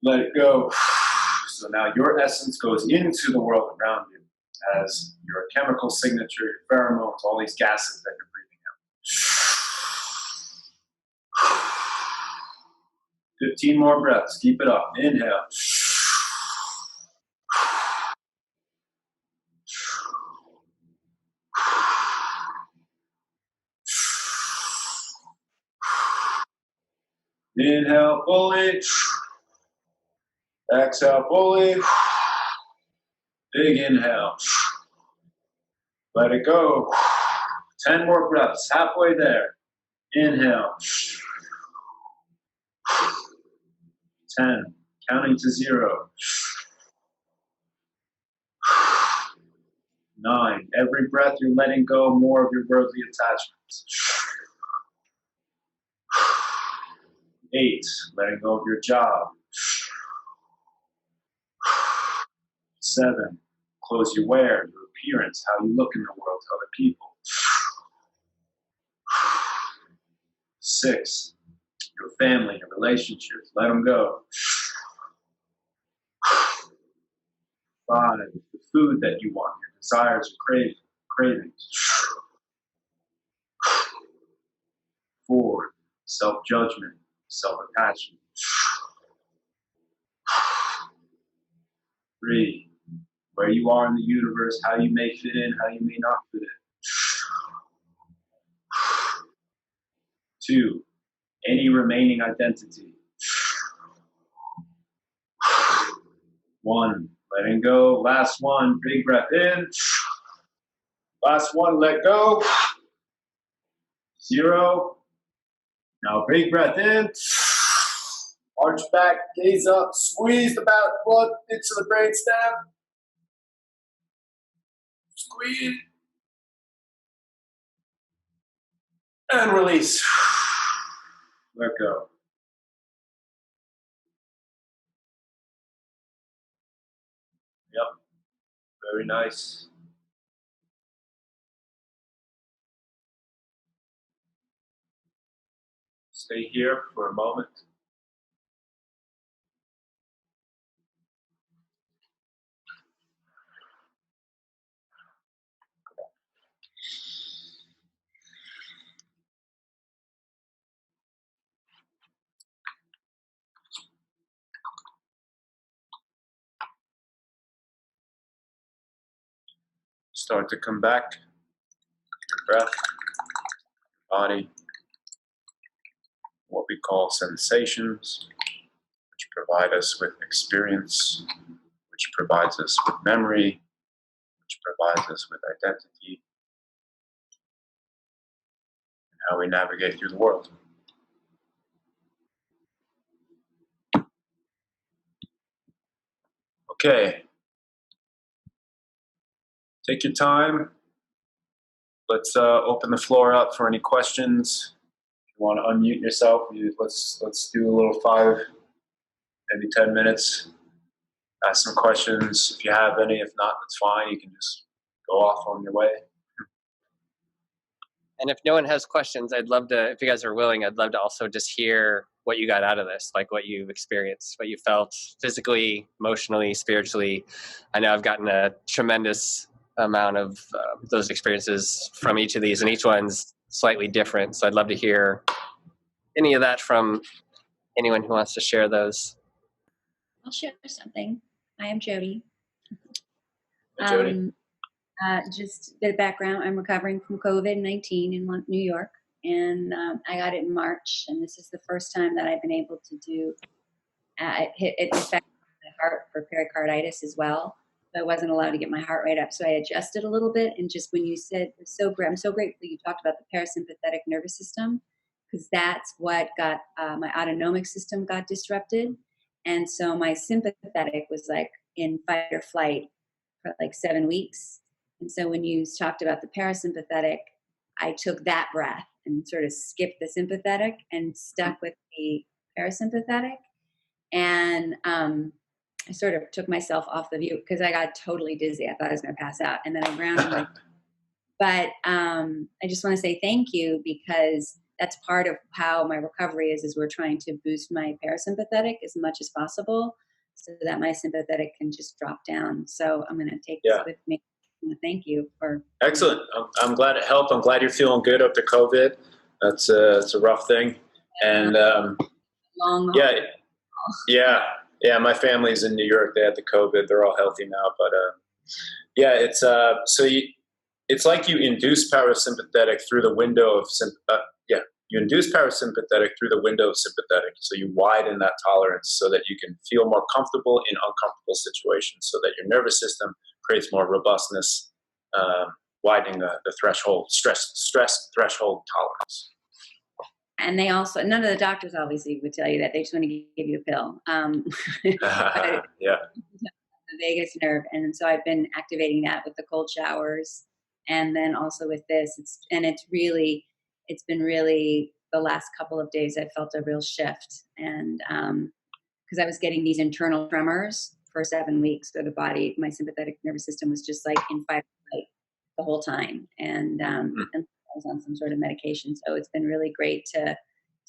Let it go. So now your essence goes into the world around you as your chemical signature, your pheromones, all these gases that you're breathing out. 15 more breaths. Keep it up. Inhale. Inhale fully. Exhale fully. Big inhale. Let it go. 10 more breaths. Halfway there. Inhale. 10. Counting to 0. 9. Every breath you're letting go more of your worldly attachments. 8. Letting go of your job. 7. Clothes you wear, your appearance, how you look in the world to other people. 6. Your family, your relationships, let them go. 5. The food that you want, your desires, your cravings. 4. Self-judgment, self-attachment. 3. Where you are in the universe, how you may fit in, how you may not fit in. 2. Any remaining identity. 1. Letting go. Last one. Big breath in. Last one. Let go. 0. Now big breath in. Arch back. Gaze up. Squeeze the blood into the brainstem. Squeeze. And release. Let go. Very nice. Stay here for a moment. Start to come back. Your breath, body, what we call sensations, which provide us with experience, which provides us with memory, which provides us with identity, and how we navigate through the world. Okay. Take your time. Let's open the floor up for any questions. If you want to unmute yourself, let's do a little 5, maybe 10 minutes. Ask some questions if you have any. If not, that's fine. You can just go off on your way. And if no one has questions, I'd love to, if you guys are willing, I'd love to also just hear what you got out of this, like what you've experienced, what you felt physically, emotionally, spiritually. I know I've gotten a tremendous amount of those experiences from each of these, and each one's slightly different. So I'd love to hear any of that from anyone who wants to share those. I'll share something. I am Jody. Hey, Jody. Just a bit of background. I'm recovering from COVID-19 in New York, and I got it in March, and this is the first time that I've been able to do it affected my heart for pericarditis as well. So I wasn't allowed to get my heart rate up, so I adjusted a little bit. And just when you said, I'm so grateful you talked about the parasympathetic nervous system, because that's what got my autonomic system got disrupted. And so my sympathetic was like in fight or flight for like 7 weeks. And so when you talked about the parasympathetic, I took that breath and sort of skipped the sympathetic and stuck with the parasympathetic. And I sort of took myself off the view because I got totally dizzy. I thought I was going to pass out. And then I grounded. But I just want to say thank you, because that's part of how my recovery is we're trying to boost my parasympathetic as much as possible so that my sympathetic can just drop down. So I'm going to take this with me. Thank you for. Excellent. I'm glad it helped. I'm glad you're feeling good after COVID. It's a rough thing. And long yeah. My family's in New York. They had the COVID. They're all healthy now. But it's it's like you induce parasympathetic through the window of you induce parasympathetic through the window of sympathetic. So you widen that tolerance so that you can feel more comfortable in uncomfortable situations, so that your nervous system creates more robustness, widening the threshold, stress threshold tolerance. And they also, none of the doctors obviously would tell you that. They just want to give you a pill. Yeah. The vagus nerve. And so I've been activating that with the cold showers. And then also with this, it's been really the last couple of days I've felt a real shift. And because I was getting these internal tremors for 7 weeks, so the body, my sympathetic nervous system was just like in fight or flight the whole time. And I was on some sort of medication. So it's been really great to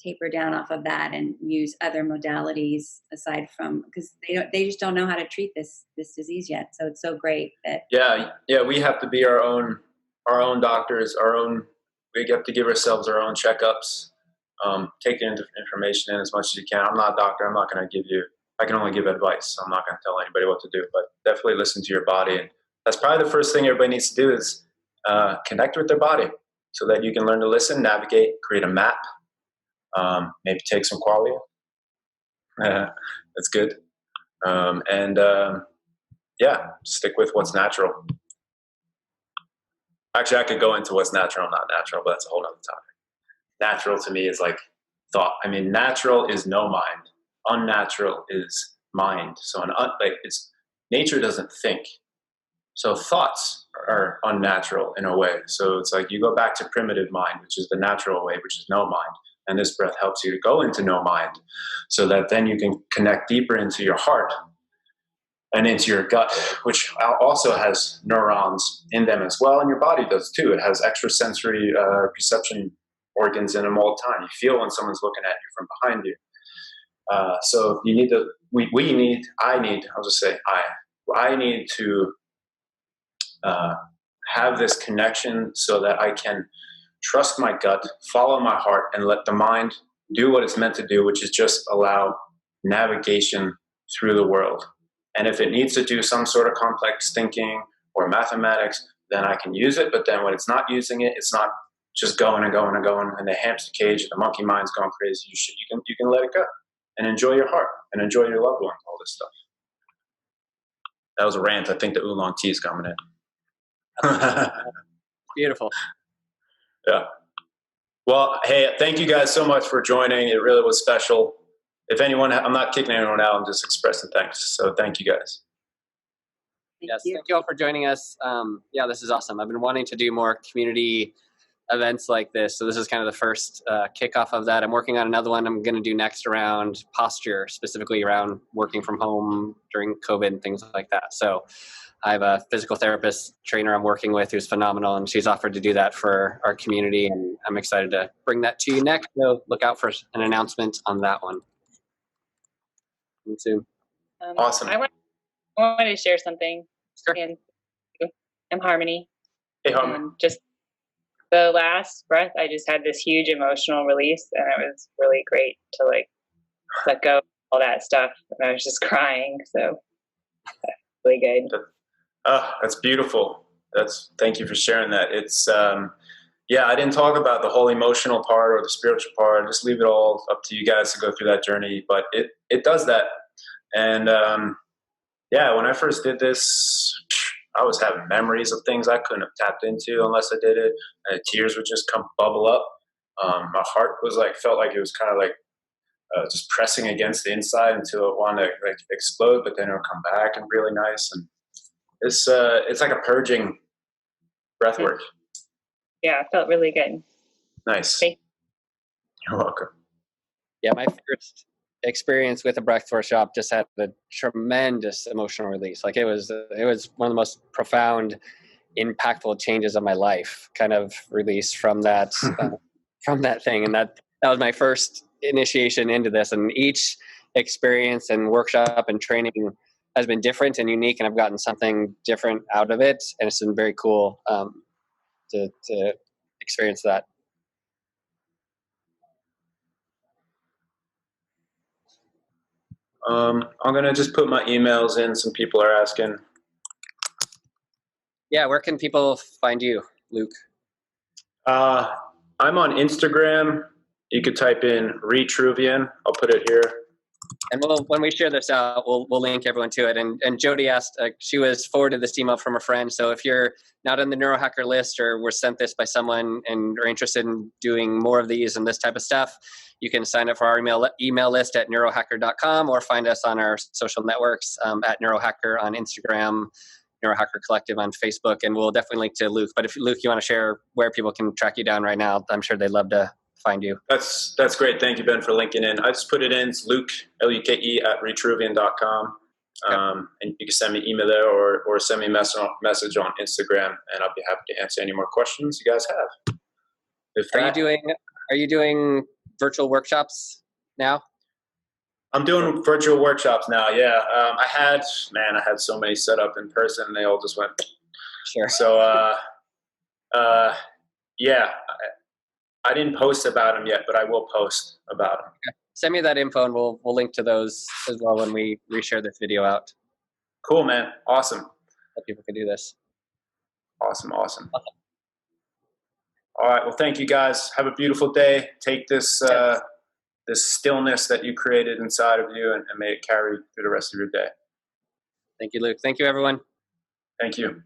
taper down off of that and use other modalities aside from, because they just don't know how to treat this disease yet. So it's so great that we have to be our own doctors, we have to give ourselves our own checkups, take the information in as much as you can. I'm not a doctor. I'm not going to I can only give advice. I'm not going to tell anybody what to do, but definitely listen to your body. And that's probably the first thing everybody needs to do is connect with their body so that you can learn to listen, navigate, create a map, maybe take some qualia. That's good. Stick with what's natural. Actually, I could go into what's natural and not natural, but that's a whole other topic. Natural to me is like thought. I mean, natural is no mind. Unnatural is mind. So nature doesn't think. So thoughts are unnatural in a way. So it's like you go back to primitive mind, which is the natural way, which is no mind. And this breath helps you to go into no mind so that then you can connect deeper into your heart. and into your gut, which also has neurons in them as well, and your body does too. It has extrasensory perception organs in them all the time. You feel when someone's looking at you from behind you. So you need to, I need to have this connection so that I can trust my gut, follow my heart, and let the mind do what it's meant to do, which is just allow navigation through the world. And if it needs to do some sort of complex thinking or mathematics, then I can use it. But then when it's not using it, it's not just going and going and going, and the hamster cage, the monkey mind's going crazy. You can let it go and enjoy your heart and enjoy your loved one, all this stuff. That was a rant. I think the oolong tea is coming in. Beautiful. Yeah. Well, hey, thank you guys so much for joining. It really was special. If anyone, I'm not kicking anyone out. I'm just expressing thanks. So thank you guys. Thank you all for joining us. Yeah, this is awesome. I've been wanting to do more community events like this. So this is kind of the first kickoff of that. I'm working on another one I'm going to do next around posture, specifically around working from home during COVID and things like that. So I have a physical therapist trainer I'm working with who's phenomenal, and she's offered to do that for our community, and I'm excited to bring that to you next. So look out for an announcement on that one. Soon. Awesome. I wanted to share something. Sure. And I'm Harmony. Hey, Harmony. Just the last breath, I just had this huge emotional release, and it was really great to like let go of all that stuff. And I was just crying. So that's really good. Oh, that's beautiful. Thank you for sharing that. It's, yeah, I didn't talk about the whole emotional part or the spiritual part. Just leave it all up to you guys to go through that journey. But it does that. And yeah, when I first did this, I was having memories of things I couldn't have tapped into unless I did it. And tears would just bubble up. My heart was felt like it was kind of like just pressing against the inside until it wanted to explode, but then it would come back and really nice. And it's like a purging breath work. Yeah, it felt really good. Nice. You're welcome. Yeah, my first experience with a breath workshop just had a tremendous emotional release. Like it was one of the most profound, impactful changes of my life. Kind of release from that from that thing, and that was my first initiation into this. And each experience and workshop and training has been different and unique, and I've gotten something different out of it, and it's been very cool to experience that. I'm going to just put my emails in. Some people are asking. Yeah, where can people find you, Luke? I'm on Instagram. You could type in Retruvian. I'll put it here. And when we share this out, we'll link everyone to it. And Jody asked, she was forwarded this email from a friend. So if you're not on the Neurohacker list or were sent this by someone and are interested in doing more of these and this type of stuff, you can sign up for our email list at neurohacker.com or find us on our social networks at Neurohacker on Instagram, Neurohacker Collective on Facebook, and we'll definitely link to Luke. But if Luke, you want to share where people can track you down right now, I'm sure they'd love to find you. That's great. Thank you, Ben, for linking in. I just put it in. It's Luke, Luke, at retruvian.com. And you can send me email there or send me a message on Instagram, and I'll be happy to answer any more questions you guys have. Are you doing virtual workshops now? I'm doing virtual workshops now. Yeah. I had so many set up in person, and they all just went. Sure. So, yeah, I didn't post about them yet, but I will post about them. Okay. Send me that info, and we'll link to those as well when we reshare this video out. Cool, man. Awesome. That people can do this. Awesome. All right. Well, thank you guys. Have a beautiful day. Take this this stillness that you created inside of you and may it carry through the rest of your day. Thank you, Luke. Thank you, everyone. Thank you.